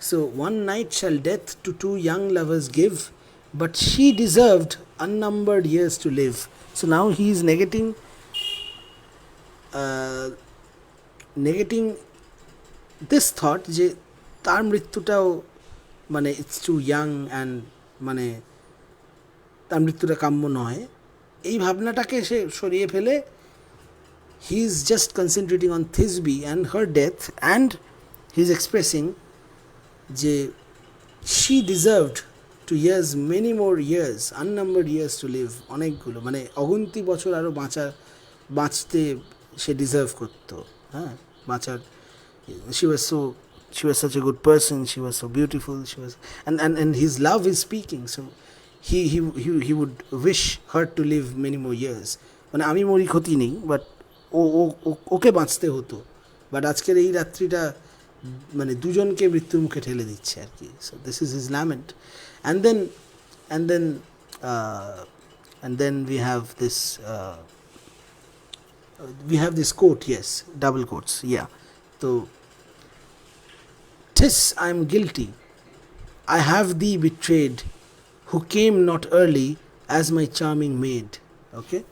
so one night shall death to two young lovers give, but she deserved unnumbered years to live. So now he is negating this thought যে তার মৃত্যুটাও মানে it's too young and মানে তার মৃত্যুটা কাম্য নয়, এই ভাবনাটাকে সে সরিয়ে ফেলে he is just concentrating on Thisbe and her death, and he is expressing যে she deserved to years, many more years, unnumbered years to live, অনেকগুলো মানে অগন্তি বছর আরও বাঁচতে সে ডিজার্ভ করতো, হ্যাঁ বাঁচার। she was such a good person, she was so beautiful, she was and his love is speaking, so he would wish her to live many more years, মানে আমি মরি ক্ষতি নেই, বাট ওকে বাঁচতে হতো, বাট আজকের এই রাত্রিটা মানে দুজনকে মৃত্যুর মুখে ঠেলে দিচ্ছে আর কি। So this is his lament, and then we have this quote, yes, double quotes, yeah. So, 'tis I am guilty, I have thee betrayed, who came not early as my charming maid. Okay,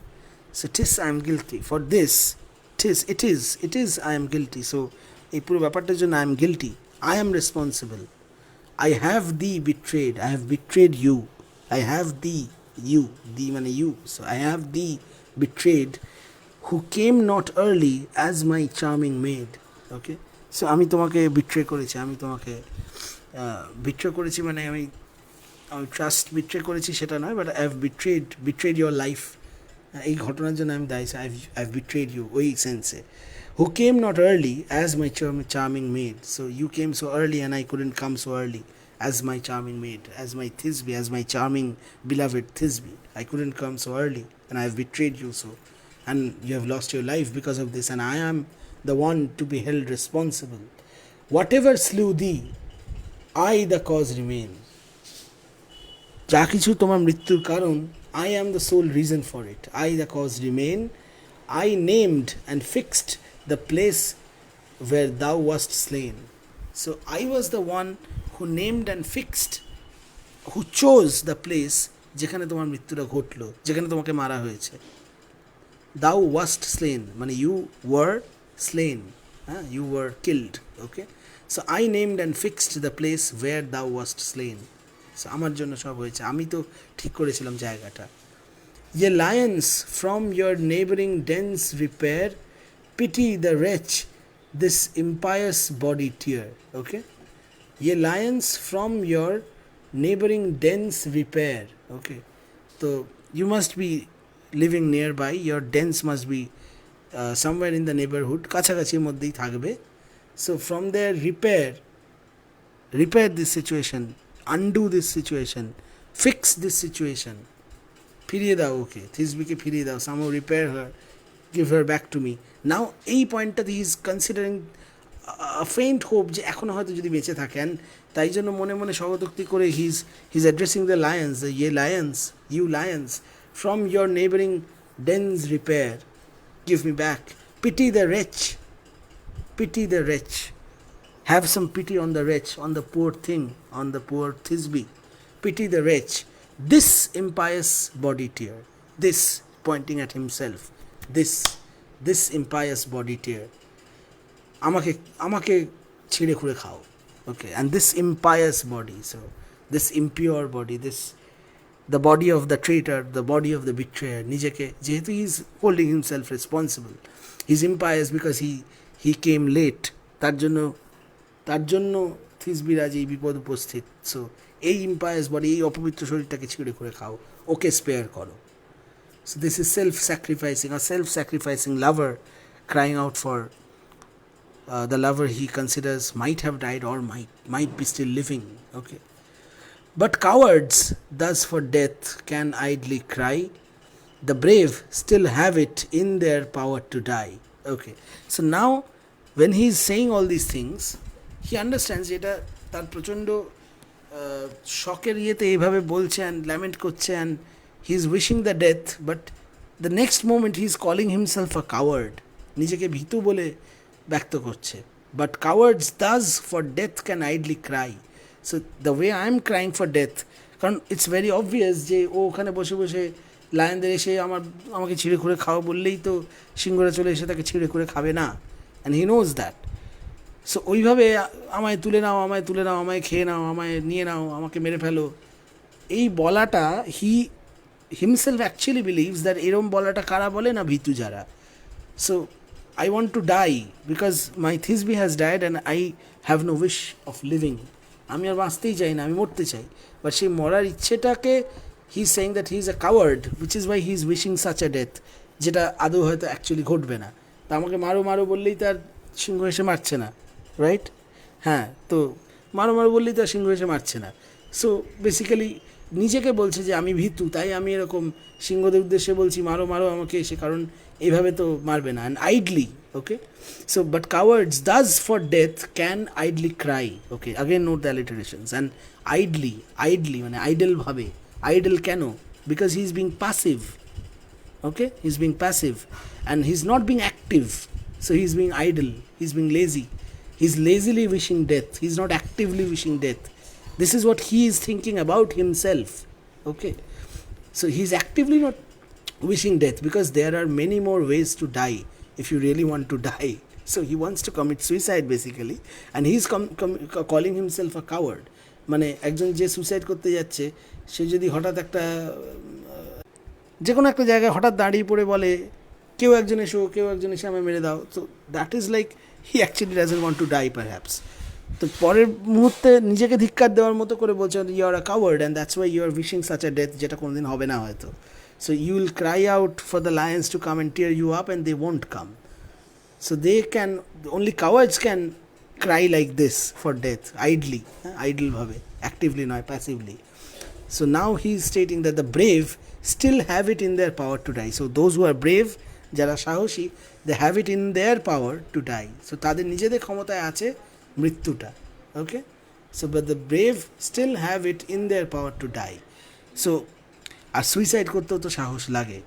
so 'tis I am guilty, for this it is I am guilty. So এই পুরো ব্যাপারটার জন্য I am guilty, I am responsible. I have thee betrayed, I have betrayed you, I have thee, you, thee মানে you, so I have thee betrayed, who came not early as my charming maid. Okay, so আমি তোমাকে betray করেছি, আমি তোমাকে betray করেছি, মানে আমি trust betray করেছি সেটা নয়, but I have betrayed your life, এই ঘটনার জন্য আমি দায়ী, আই হ্যাভ বিট্রেড ইউ ওই সেন্সে। Who came not early as my charming maid, so you came so early and I couldn't come so early as my charming maid, as my Thisbe, as my charming beloved Thisbe, I couldn't come so early and I have betrayed you, so and you have lost your life because of this, and I am the one to be held responsible. Whatever slew thee, I the cause remain. যা কিছু তোমার মৃত্যুর কারণ, I am the sole reason for it, I the cause remain. I named and fixed the place where thou wast slain. So I was the one who named and fixed, who chose the place যেখানে তোমার মৃত্যুটা ঘটলো, যেখানে তোমাকে মারা হয়েছে। Thou wast slain মানে you were slain, you were killed. Okay, so I named and fixed the place where thou wast slain. So আমার জন্য সব হয়েছে, আমি তো ঠিক করেছিলাম জায়গাটা। Ye lions, from your neighboring dens repair, pity the wretch this impious body tear. Okay, ye lions, from your neighboring dens repair. Okay, so you must be living nearby, your dens must be somewhere in the neighborhood, কাছাকাছির মধ্যেই থাকবে। So from there repair this situation, undo this situation, fix this situation, ফিরিয়ে দাও ওকে, থিসবিকে ফিরিয়ে দাও, somehow repair her, give her back to me. Now এই পয়েন্টটাতে he is considering a faint hope যে এখনো হয়তো যদি বেঁচে থাকেন, তাই জন্য মনে মনে স্বগতোক্তি করে he is addressing the lions, ye lions, you lions, from your neighboring dens repair, give me back, pity the wretch, have some pity on the wretch, on the poor thing, on the poor Thisbe, pity the wretch, this impious body tear, this pointing at himself, this impious body tear, আমাকে ছিঁড়ে খুঁড়ে খাও। Okay, and this impious body, so this impure body, the body of the traitor, the body of the betrayer, নিজেকে যেহেতু he is holding himself responsible, he is impious because he came late, তার জন্য থিসবির আজ এই বিপদ উপস্থিত। So এই impious body, এই অপবিত্র শরীরটাকে ছিঁড়ে খুঁড়ে খাও, ওকে স্পেয়ার করো। So this is self-sacrificing lover crying out for the lover he considers might have died or might be still living. Okay, but cowards thus for death can idly cry, the brave still have it in their power to die. Okay, so now when he is saying all these things, he understands এটা তার প্রচণ্ড শকের ইয়েতে এইভাবে বলছে and lament করছে and he is wishing the death, but the next moment he is calling himself a coward, নিজেকে ভীতু বলে ব্যক্ত করছে। But cowards thus for death can idly cry. So the way I am crying for death, কারণ it's very obvious যে ও ওখানে বসে বসে লায়নদের এসে আমাকে ছিঁড়ে খুঁড়ে খাওয়া বললেই তো সিংহরা চলে এসে তাকে ছিঁড়ে খুঁড়ে খাবে না, and he knows that. So ওইভাবে আমায় তুলে নাও, আমায় তুলে নাও, আমায় খেয়ে নাও, আমায় নিয়ে নাও, আমাকে মেরে ফেলো, এই বলাটা হিমসেলফ অ্যাকচুয়ালি বিলিভস দ্যাট এরম বলাটা কারা বলে না, ভীতু যারা। So I want to die because my Thisbe has died and I have no wish of living. আমি আর বাঁচতেই চাই না, আমি মরতে চাই। বাট সেই মরার ইচ্ছেটাকে he is saying that he is a coward, which is why he is wishing such a death, যেটা আদৌ হয়তো অ্যাকচুয়ালি ঘটবে না। তা আমাকে মারো মারো বললেই তার সিংহ এসে মারছে না, রাইট? হ্যাঁ, তো মারো মারো বললেই তার সিংহ এসে মারছে না। সো বেসিক্যালি নিজেকে বলছে যে আমি ভীতু, তাই আমি এরকম সিংহদের উদ্দেশ্যে বলছি মারো মারো আমাকে এসে, কারণ এইভাবে তো মারবে না। And idly, okay, so but cowards thus for death can idly cry, okay, again note the alliterations. And idly মানে আইডল ভাবে, আইডল কেন? Because he is being passive, okay, he's being passive and he's not being active, so he's being idle, he's being lazy, he's lazily wishing death, he's not actively wishing death. This is what he is thinking about himself, okay? So he's actively not wishing death because there are many more ways to die if you really want to die. So he wants to commit suicide basically, and he's calling himself a coward. মানে একজন যে suicide করতে যাচ্ছে, সে যদি হঠাৎ একটা যে কোনো একটা জায়গায় হঠাৎ দাঁড়িয়ে পড়ে বলে কেউ একজন এসে আমায় মেরে দাও, তো that is like he actually doesn't want to die perhaps. তো পরের মুহূর্তে নিজেকে ধিক্কার দেওয়ার মতো করে বলছে you are a coward and that's why you are wishing such a death, যেটা কোনোদিন হবে না হয়তো। So you will cry out for the lions to come and tear you up and they won't come. So they can, only cowards can cry like this for death, idly, আইডলভাবে, actively নয়, passively. So now he is stating that the brave still have it in their power to die. So those who are brave, যারা সাহসী, they have it in their power to die. So তাদের নিজেদের ক্ষমতায় আছে মৃত্যুটা, okay? So but the brave still have it in their power to die. So আর suicide করতেও তো সাহস লাগে।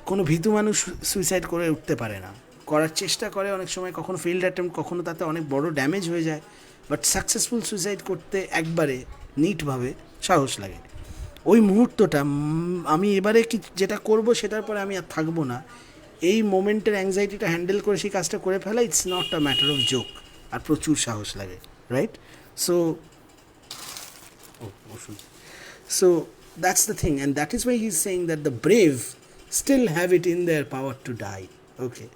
কোনো ভীতু মানুষ সুইসাইড করে উঠতে পারে না, করার চেষ্টা করে অনেক সময়, কখনো ফেইল্ড অ্যাটেম্প্ট, কখনো তাতে অনেক বড় ড্যামেজ হয়ে যায়, বাট সাকসেসফুল সুইসাইড করতে একবারে নিটভাবে সাহস লাগে। ওই মুহূর্তটা আমি এবারে কি যেটা করব সেটার পরে আমি আর থাকবো না, এই মোমেন্টের অ্যাংজাইটিটা হ্যান্ডেল করে সেই কাজটা করে ফেলা, it's not a matter of joke, আর প্রচুর সাহস লাগে, right? So that's the thing, and that is why he is saying that the brave still have it in their power to die, okay?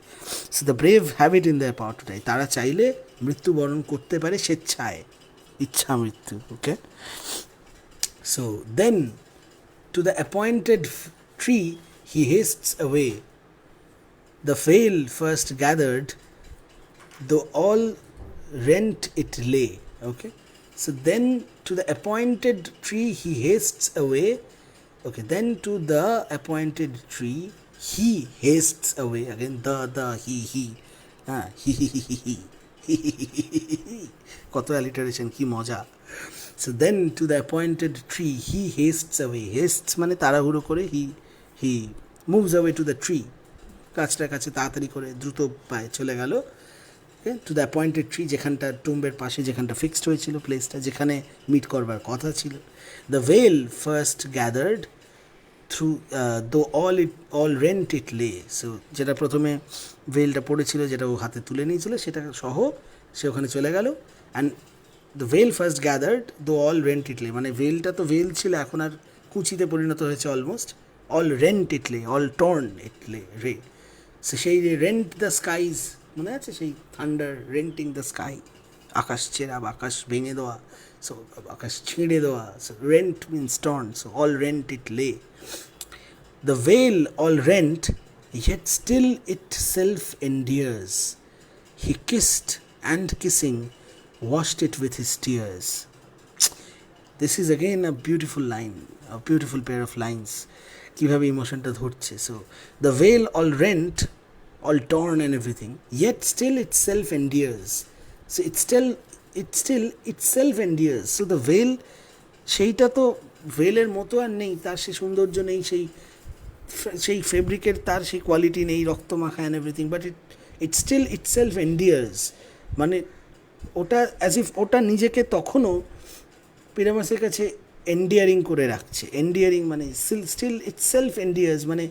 So the brave have it in their power to die, তারা চাইলে মৃত্যুবরণ করতে পারে স্বেচ্ছায়, ইচ্ছা মৃত্যু, okay? So then to the appointed tree he hastes away, the veil first gathered, though all rent it lay, okay? So then to the appointed tree he hastes away, okay, then to the appointed tree he hastes away, again the he কত alliteration, কি মজা। So then to the appointed tree he hastes away, hastes মানে তাড়াহুড়ো করে, he moves away to the tree, গাছটার কাছে তাড়াতাড়ি করে দ্রুত পায়ে চলে গেল, টু দ্য অ্যাপয়েন্টেড ট্রি, যেখানটা টুম্বের পাশে, যেখানটা ফিক্সড হয়েছিল, প্লেসটা যেখানে মিট করবার কথা ছিল। The veil first gathered through though all rent it lay, so যেটা প্রথমে ভেলটা পড়েছিল, যেটা ও হাতে তুলে নিয়েছিল, সেটা সহ সে ওখানে চলে গেল। And the veil first gathered though all rent it lay, মানে ভেলটা তো ভেল ছিল, এখন আর কুচিতে পরিণত হয়েছে অলমোস্ট, অল রেন্ট ইট লে, অল টর্ন ইট লে, রে। সো সেই রেন্ট দ্য স্কাইজ, মনে আছে সেই থান্ডার রেন্টিং দ্য স্কাই, আকাশ ছেঁড়া বা আকাশ ভেঙে দেওয়া, সো আকাশ ছিঁড়ে দেওয়া, so rent means torn, so all rent it lay. The veil all rent, yet still itself endures. He kissed, and kissing, washed it with his tears. This is again a beautiful line, a beautiful pair of lines. কিভাবে ইমোশনটা ধরছে। So the veil all rent, all torn and everything, yet still itself endures. So it still itself endures. So the veil, সেইটা তো ভেলের মতো আর নেই, তার সেই সৌন্দর্য নেই, সেই ফেব্রিকের তার সেই কোয়ালিটি নেই, রক্তমাখা and everything, but it still itself endears, মানে ওটা অ্যাজ ইফ ওটা নিজেকে তখনও পিরামাসের কাছে এন্ডিয়ারিং করে রাখছে। এন্ডিয়ারিং মানে স্টিল ইটসেলফ এন্ডিয়ার্স, মানে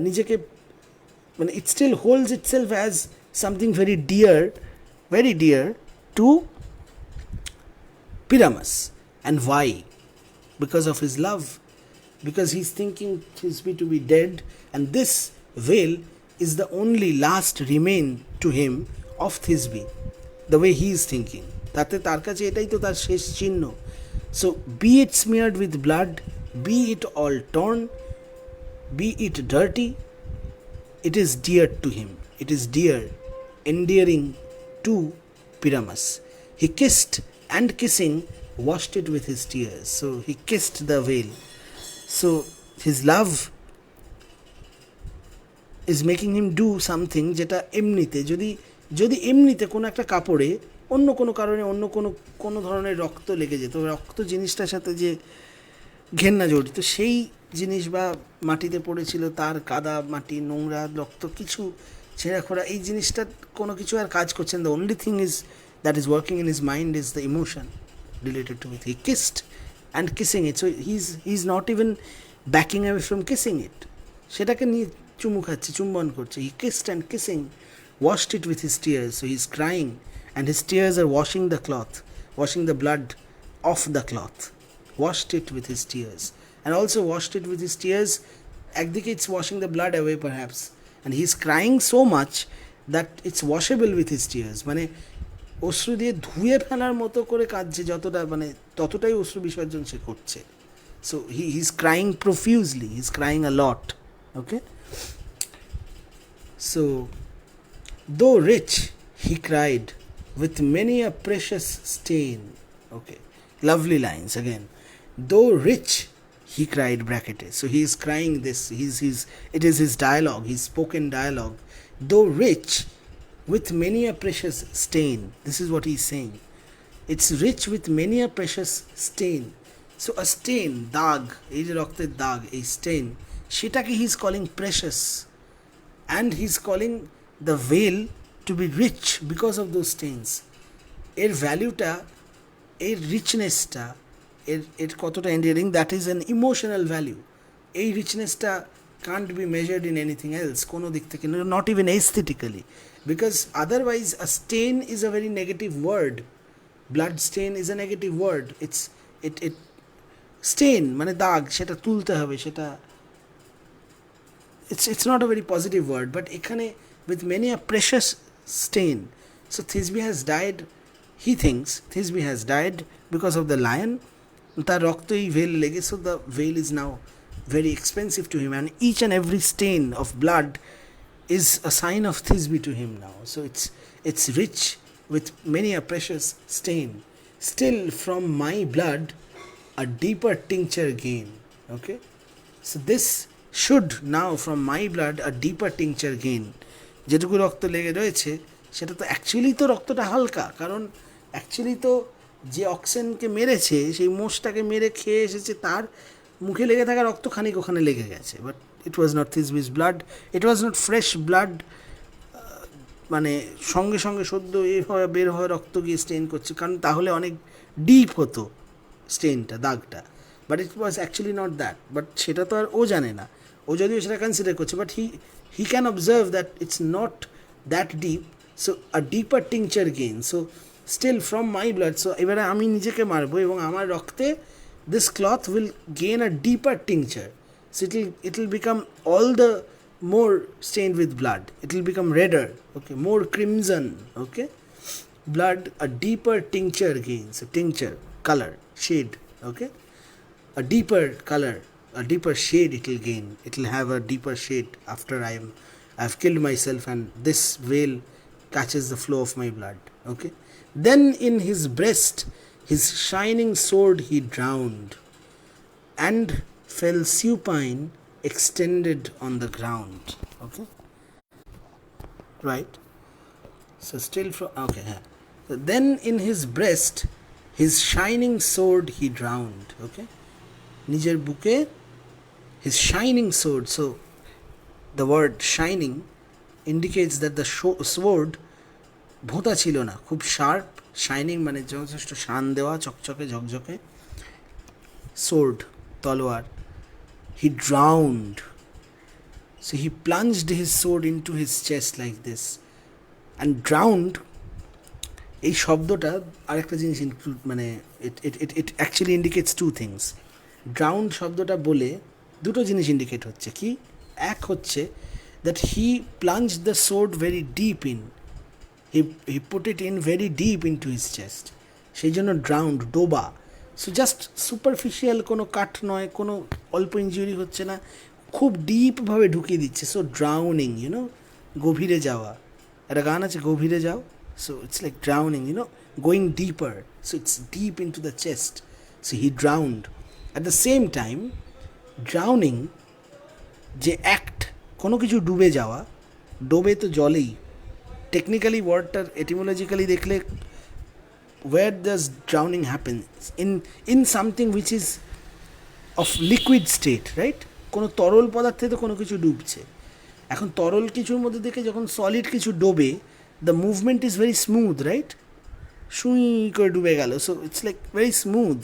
নিজেকে, মানে it still holds itself as something very dear to Pyramus. And why? Because of his love. Because he's thinking Thisbe to be dead, and this veil is the only last remain to him of Thisbe, the way he is thinking. তাতে তার কাছে এটাই তো তার শেষ চিহ্ন. So be it smeared with blood, be it all torn, be it dirty, it is dear to him. It is dear, endearing to Pyramus. He kissed, and kissing washed it with his tears. So he kissed the veil. So his love is making him do something যেটা এমনিতে যদি এমনিতে কোনো একটা কাপড়ে অন্য কোনো কারণে অন্য কোনো ধরনের রক্ত লেগে যেত, রক্ত জিনিসটার সাথে যে ঘেন্না জড়িত, সেই জিনিস বা মাটিতে পড়েছিল, তার কাদা মাটি নোংরা রক্ত কিছু ছেঁড়া খোড়া, এই জিনিসটা কোনো কিছু আর কাজ করছেন. The only thing is that is working in his mind is the emotion related to it. He kissed and kissing it. So he's not even backing away from kissing it. সেটাকে নিয়ে চুমু খাচ্ছে, চুম্বন করছে. He kissed, and kissing washed it with his tears. So he's crying, and his tears are washing the cloth, washing the blood off the cloth. Washed it with his tears, and also washed it with his tears. একদিকে it's washing the blood away perhaps, and he's crying so much that it's washable with his tears. মানে অশ্রু দিয়ে ধুয়ে ফেলার মতো করে কাঁদছে, যতটা মানে ততটাই অশ্রু বিসর্জন সে করছে. So he's crying profusely, he's crying a lot. Okay, so though rich, he cried with many a precious stain. Okay, lovely lines again. Though rich, he cried, bracketed. So he is crying this, it is his dialogue, his spoken dialogue. Though rich, with many a precious stain. This is what he is saying. It's rich with many a precious stain. So a stain, দাগ, এই যে রক্তের দাগ, এই stain, সেটাকে he is calling precious, and he is calling the veil to be rich because of those stains. এর ভ্যালুটা, এর রিচনেসটা, এর কতটা endearing, that is an emotional value. এই রিচনেসটা can't be measured in anything else, কোনো দিক থেকে, not even aesthetically, because otherwise a stain is a very negative word. Blood stain is a negative word. It stain মানে দাগ, সেটা তুলতে হবে, সেটা it's not a very positive word. But এখানে with many a precious stain. So Thisbe has died, he thinks Thisbe has died because of the lion. তার রক্তই veil লেগে, so the veil is now very expensive to him, and each and every stain of blood is a sign of Thisbe to him now. So it's rich with many a precious stain. Still from my blood a deeper tincture gain. Okay, so this should now from my blood a deeper tincture gain. যেটুকু রক্ত লেগে রয়েছে সেটা তো actually তো রক্তটা হালকা, কারণ অ্যাকচুয়ালি তো যে অক্সেনকে মেরেছে, সেই মোষটাকে মেরে খেয়ে এসেছে, তার মুখে লেগে থাকা রক্ত খানিক ওখানে লেগে গেছে. But it was not Thisbe's blood, it was not fresh blood, মানে সঙ্গে সঙ্গে সদ্য এভাবে বের হওয়া রক্ত গিয়ে স্টেন করছে, কারণ তাহলে অনেক ডিপ হতো স্টেনটা, দাগটা. But it was actually not that. But সেটা তো আর ও জানে না, ও যদিও সেটা কনসিডার করছে, but he can observe that it's not that deep. So a deeper tincture gain. So still from my blood, so এবারে আমি নিজেকে মারবো এবং আমার রক্তে this cloth will gain a deeper tincture. So it will become all the more stained with blood. It will become redder, okay, more crimson, okay. Blood, a deeper tincture gains. So tincture, color, shade, okay. A deeper color, a deeper shade it will gain. It will have a deeper shade after I've killed myself and this veil catches the flow of my blood, okay. Then in his breast his shining sword he drowned, and fell supine extended on the ground. Okay, right. So still from, okay, so then in his breast his shining sword he drowned. Okay, নিজের বুকে his shining sword. So the word shining indicates that the sword ভোঁতা ছিল না, খুব sharp. Shining মানে যথেষ্ট শান দেওয়া, চকচকে ঝকঝকে. সোর্ড, তলোয়ার. He drowned, so he plunged his sword into his chest like this. And drowned এই শব্দটা আরেকটা জিনিস ইনক্লুড মানে it actually indicates two things. Drowned শব্দটা বলে দুটো জিনিস ইন্ডিকেট হচ্ছে কি, এক হচ্ছে that he plunge the sword very deep in, he put it in very deep into his chest, সেই জন্য ড্রাউন্ড, ডোবা। সো জাস্ট সুপারফিশিয়াল কোনো কাট নয়, কোনো অল্প ইঞ্জুরি হচ্ছে না, খুব ডিপভাবে ঢুকিয়ে দিচ্ছে। সো ড্রাউনিং, ইউনো, গভীরে যাওয়া, একটা গান আছে গভীরে যাও, so it's like drowning, you know, going deeper, so it's deep into the chest, so he drowned. At the same time, drowning যে অ্যাক্ট, কোনো কিছু ডুবে যাওয়া, ডোবে তো জলেই, টেকনিক্যালি ওয়ার্ডটার এটিমোলজিক্যালি দেখলে where does drowning happen? In something which is of liquid state, right? কোনো তরল পদার্থে তো কোনো কিছু ডুবছে। এখন তরল কিছুর মধ্যে থেকে যখন সলিড কিছু ডোবে, the movement is very smooth, right? সুই করে ডুবে গেল, so it's like very smooth.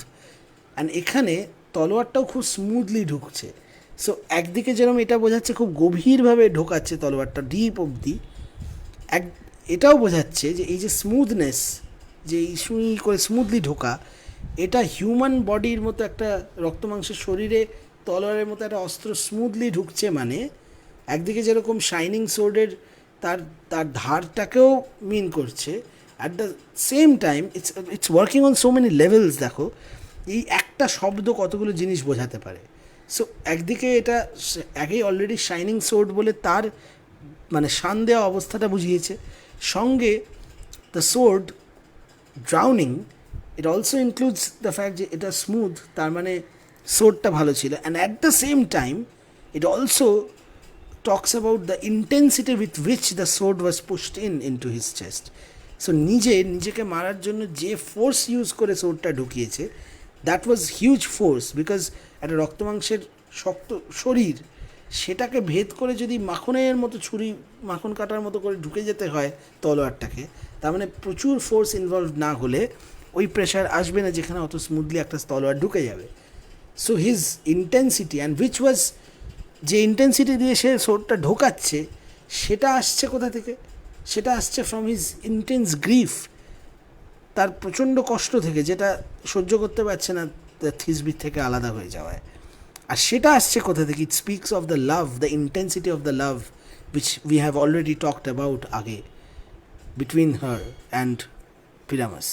And এখানে তলোয়ারটাও খুব স্মুথলি ঢুকছে। সো একদিকে যেরকম এটা বোঝাচ্ছে খুব গভীরভাবে ঢোকাচ্ছে তলোয়ারটা ডিপ অবধি, এটাও বোঝাচ্ছে যে এই যে স্মুথনেস, যে এই সুই করে স্মুথলি ঢোকা, এটা হিউম্যান বডির মতো একটা রক্তমাংসের শরীরে তলোয়ারের মতো একটা অস্ত্র স্মুথলি ঢুকছে, মানে একদিকে যেরকম শাইনিং সোর্ডের তার তার ধারটাকেও মিন করছে, at the same time it's working on so many levels. দেখো এই একটা শব্দ কতগুলো জিনিস বোঝাতে পারে। সো একদিকে এটা আগেই অলরেডি শাইনিং সোর্ড বলে তার মানে শান দেওয়া অবস্থাটা বুঝিয়েছে, সঙ্গে the sword drowning, it also includes the fact যে এটা স্মুথ, তার মানে সোর্ডটা ভালো ছিল। And at the same time it also talks about the intensity with which the sword was pushed into his chest. So নিজেকে মারার জন্য যে ফোর্স ইউজ করে সোর্ডটা ঢুকিয়েছে, that was huge force, because একটা রক্তমাংসের শক্ত শরীর, সেটাকে ভেদ করে যদি মাখনের মতো ছুরি, মাখন কাটার মতো করে ঢুকে যেতে হয় তলোয়ারটাকে, তার মানে প্রচুর ফোর্স ইনভলভ না হলে ওই প্রেশার আসবে না যেখানে অত স্মুথলি একটা তলোয়ার ঢুকে যাবে। So his intensity, and which was, যে ইন্টেন্সিটি দিয়ে সে সোর্ডটা ঢোকাচ্ছে, সেটা আসছে কোথা থেকে? সেটা আসছে ফ্রম হিজ ইন্টেন্স গ্রিফ, তার প্রচণ্ড কষ্ট থেকে, যেটা সহ্য করতে পারছে না থিসবির থেকে আলাদা হয়ে যাওয়ায়। আর সেটা আসছে কোথা থেকে? It speaks of the love, the intensity of the love which we have already talked about আগে, between her and Pyramus.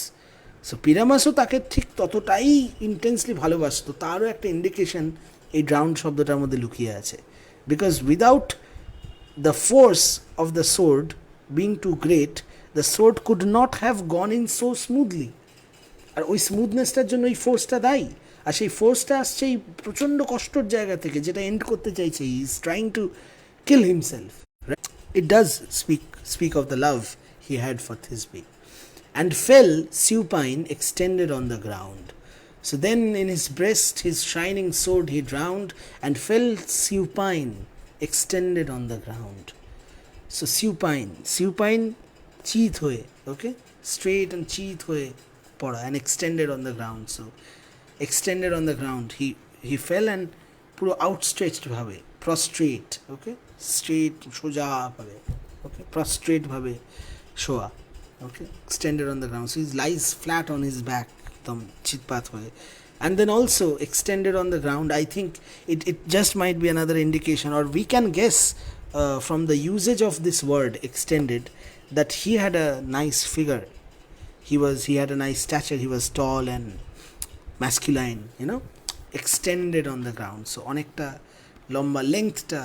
So পিরামাসও তাকে ঠিক ততটাই ইন্টেন্সলি ভালোবাসতো, তারও একটা ইন্ডিকেশন এই ড্রাউন্ড শব্দটার মধ্যে লুকিয়ে আছে। Because without the force of the sword being too great, the sword could not have gone in so smoothly. আর ওই স্মুথনেসটার জন্য ওই ফোর্সটা দায়ী, আর সেই ফোর্সটা আসছে এই প্রচণ্ড কষ্টর জায়গা থেকে, যেটা এন্ড করতে চাইছে। He is trying to kill himself. It does speak of the love he had for Thisbe. And fell supine, extended on the ground. So then in his breast his shining sword he drowned, and fell supine, extended on the ground. So supine cheat hoye, okay, straight and cheat hoye pada, and extended on the ground. So extended on the ground, he fell and puro outstretched bhabe, prostrate, okay, straight soja bhabe, okay, prostrate bhabe shoa, okay, extended on the ground. So he lies flat on his back, chitpat hoye, and then also extended on the ground. I think it just might be another indication, or we can guess from the usage of this word extended, that he had a nice figure. He had a nice stature. He was tall and masculine, you know, extended on the ground. So onekta lomba, length ta,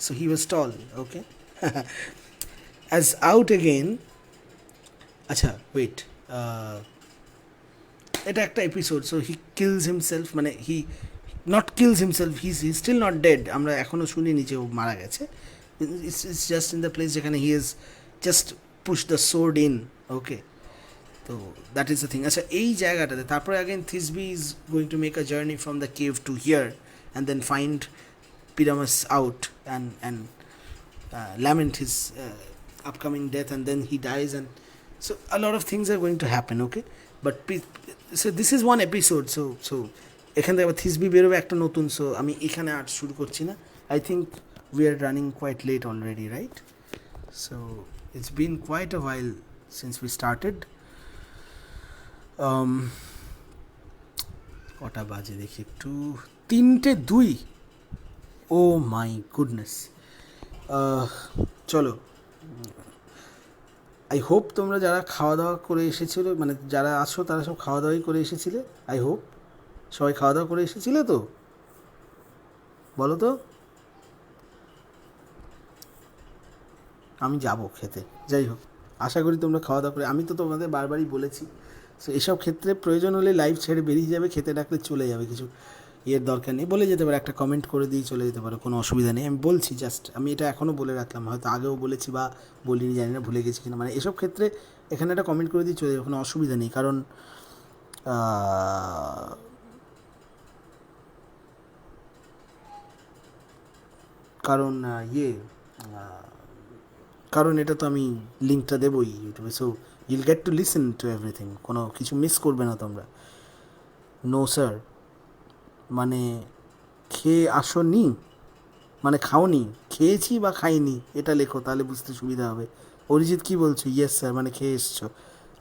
so he was tall, okay. As out again, acha wait, এটা একটা episode. So he kills himself, মানে he not kills himself, he still not dead, আমরা এখনও শুনিনি যে ও মারা গেছে। It's just in the place যেখানে he is just push the sword in, okay. তো দ্যাট ইজ দ্য থিং। আচ্ছা, এই জায়গাটাতে তারপরে again Thisbe is going to make a journey from the cave to here, and then find Pyramus out and lament his upcoming death, and then he dies, and so a lot of things are going to happen, okay. But so this is one episode, so এখান থেকে আবার থিসবি বেরোবে একটা নতুন। So আমি এখানে আর শুরু করছি না, I think we are running quite late already, right? So It's been quite a while since we started. কটা বাজে দেখি একটু, 3:02। ও মাই গুডনেস। চলো, আই হোপ তোমরা যারা খাওয়া দাওয়া করে এসেছিলো, মানে যারা আছো তারা সব খাওয়া দাওয়াই করে এসেছিলে। আই হোপ সবাই খাওয়া দাওয়া করে এসেছিলে তো, বলো তো। আমি যাবো খেতে, যাই হোক আশা করি তোমরা খাওয়া দাওয়া করে। আমি তো তোমাদের বারবারই বলেছি, সো এসব ক্ষেত্রে প্রয়োজন হলে লাইভ ছেড়ে বেরিয়ে যাবে, খেতে ডাকলে চলে যাবে, কিছু ইয়ের দরকার নেই। বলে যেতে পারো, একটা কমেন্ট করে দিয়ে চলে যেতে পারো, কোনো অসুবিধা নেই। আমি বলছি জাস্ট, আমি এটা এখনও বলে রাখলাম, হয়তো আগেও বলেছি বা বলিনি, জানি না, ভুলে গেছি কিনা। মানে এসব ক্ষেত্রে এখানে একটা কমেন্ট করে দিয়ে চলে যাবে, কোনো অসুবিধা নেই। কারণ কারণ কারণ এটা তো আমি লিঙ্কটা দেবোই ইউটিউবে, so Yule gate to listen to everything, কোনো কিছু মিস করবে না তোমরা। নো স্যার, মানে খেয়ে আসোনি, মানে খাওনি, খেয়েছি বা খাইনি এটা লেখো, তাহলে বুঝতে সুবিধা হবে। অরিজিৎ কি বলছো? ইয়েস স্যার মানে খেয়ে এসছো।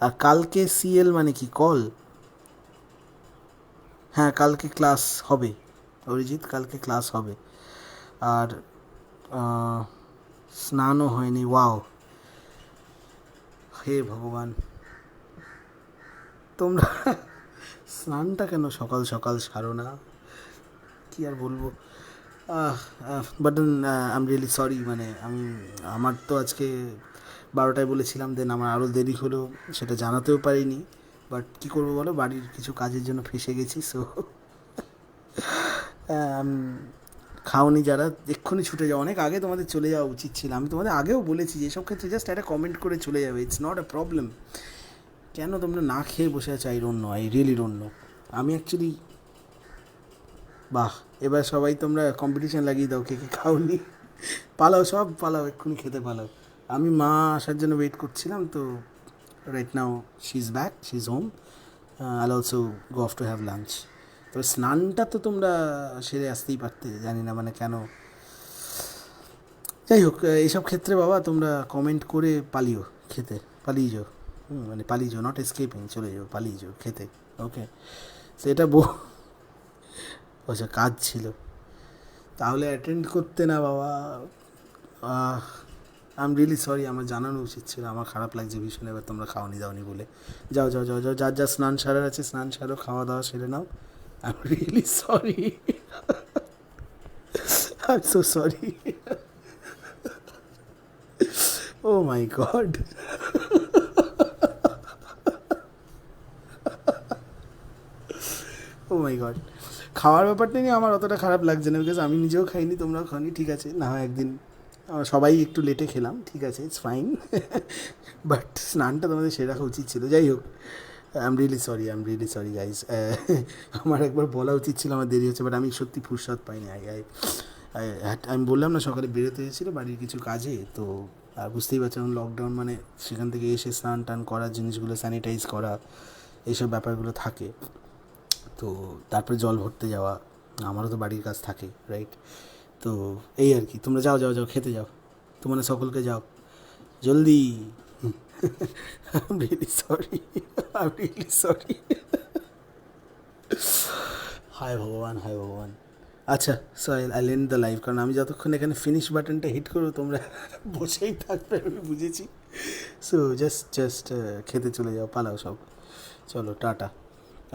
আর কালকে সিএল মানে কি কল? হ্যাঁ কালকে ক্লাস হবে অরিজিৎ, কালকে ক্লাস হবে। আর স্নানও হয়নি, ওয়াও, হে ভগবান। তোমরা স্নানটা কেন সকাল সকাল সারো না, কি আর বলবো। But I am really sorry, মানে আমার তো আজকে 12টায় বলেছিলাম, দেন আমার আরও দেরি হলো, সেটা জানাতেও পারিনি। বাট কী করবো বলো, বাড়ির কিছু কাজের জন্য ফেসে গেছি। সো খাওনি যারা, এক্ষুনি ছুটে যাও, অনেক আগে তোমাদের চলে যাওয়া উচিত ছিল। আমি তোমাদের আগেও বলেছি যে এসব ক্ষেত্রে জাস্ট একটা কমেন্ট করে চলে যাবে, ইটস নট এ প্রবলেম। কেন তোমরা না খেয়ে বসে আছো? I don't know, I really don't know. আমি অ্যাকচুয়ালি, বাহ, এবার সবাই তোমরা কম্পিটিশান লাগিয়ে দাও, কে কে খাওনি, পালাও, সব পালাও, এক্ষুনি খেতে পালাও। আমি মা আসার জন্য ওয়েট করছিলাম, তো right now she is back, she is home, I also go of to have lunch. তবে স্নানটা তো তোমরা সেরে আসতেই পারতে, জানি না মানে কেন। যাই হোক, এইসব ক্ষেত্রে বাবা তোমরা কমেন্ট করে পালিও খেতে, পালিয়ে যাও, মানে পালিয়ে যাও, নট এসকেপিং, চলে যাও, পালিয়ে যাও খেতে, ওকে। সেটা আচ্ছা কাজ ছিল, তাহলে অ্যাটেন্ড করতে না বাবা। আই এম রিয়েলি সরি, আমার জানানো উচিত ছিল, আমার খারাপ লাগছে ভীষণ এবার তোমরা খাওয়ানি দাওনি বলে। যাও যাও যাও যাও, যার যা স্নান সারার আছে স্নান সারো, খাওয়া দাওয়া সেরে নাও। I am really sorry, I am so sorry. Oh my God, oh my God. খাওয়ার ব্যাপারটা নিয়ে আমার অতটা খারাপ লাগছে না, বিকজ আমি নিজেও খাইনি, তোমরাও খাওনি, ঠিক আছে, না হয় একদিন সবাই একটু লেটে খেলাম, ঠিক আছে, ইটস ফাইন। বাট স্নানটা তোমাদের সেরে রাখা উচিত ছিল। যাই হোক, I am really sorry, I am really sorry guys. আমার একবার বলা উচিত ছিল, আমার দেরি হচ্ছে, বাট আমি সত্যি ফুরসত পাইনি। আমি বললাম না, সকালে বেরোতে হয়েছিল বাড়ির কিছু কাজে, তো আর বুঝতেই পারছেন লকডাউন মানে সেখান থেকে এসে স্নান টান করা, জিনিসগুলো স্যানিটাইজ করা, এইসব ব্যাপারগুলো থাকে। তো তারপরে জল ভরতে যাওয়া, আমারও তো বাড়ির কাজ থাকে, রাইট? তো এই আর কি, তোমরা যাও যাও যাও খেতে যাও, তোমরা সকলকে যাও জলদি। I'm really sorry, I'm really sorry. হায় ভগবান, হায় ভগবান। আচ্ছা, so I end the live, কারণ আমি যতক্ষণ এখানে ফিনিশ বাটনটা হিট করবো তোমরা বসেই থাকবে, আমি বুঝেছি। সো জাস্ট খেতে চলে যাও, পালাও সব, চলো টাটা।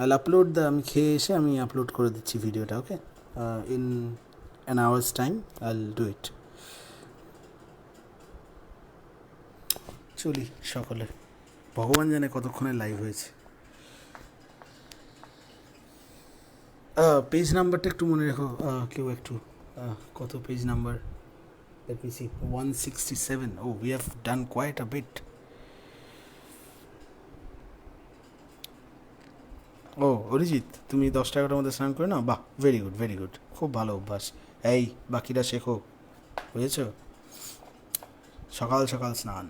আইল আপলোড আমি খেয়ে এসে আমি আপলোড করে দিচ্ছি ভিডিওটা, okay? In an hour's time I'll do it. চলি সকলে, ভগবান জানে কতক্ষণে লাইভ হয়েছে। পেজ নাম্বারটা একটু মনে রেখো, কেউ একটু, কত page number? let me see, 167. Oh, we have done quite a bit. ও অরিজিৎ, তুমি 10-11টার মধ্যে স্নান করে নাও, বাহ, ভেরি গুড, ভেরি গুড, খুব ভালো অভ্যাস। এই বাকিরা শেখো, বুঝেছ? সকাল সকাল স্নান।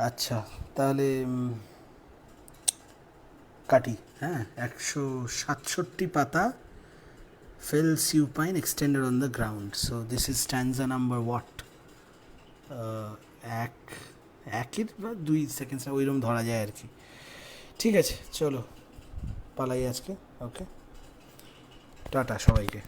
আচ্ছা তাহলে কাটি, হ্যাঁ। 167 পাতা, fell supine extended on the ground. So this is stanza number what? এক একের বা 2 সেকেন্ডস ওইরকম ধরা যায় আর কি। ঠিক আছে, চলো পালাই আজকে। ওকে, টাটা সবাইকে।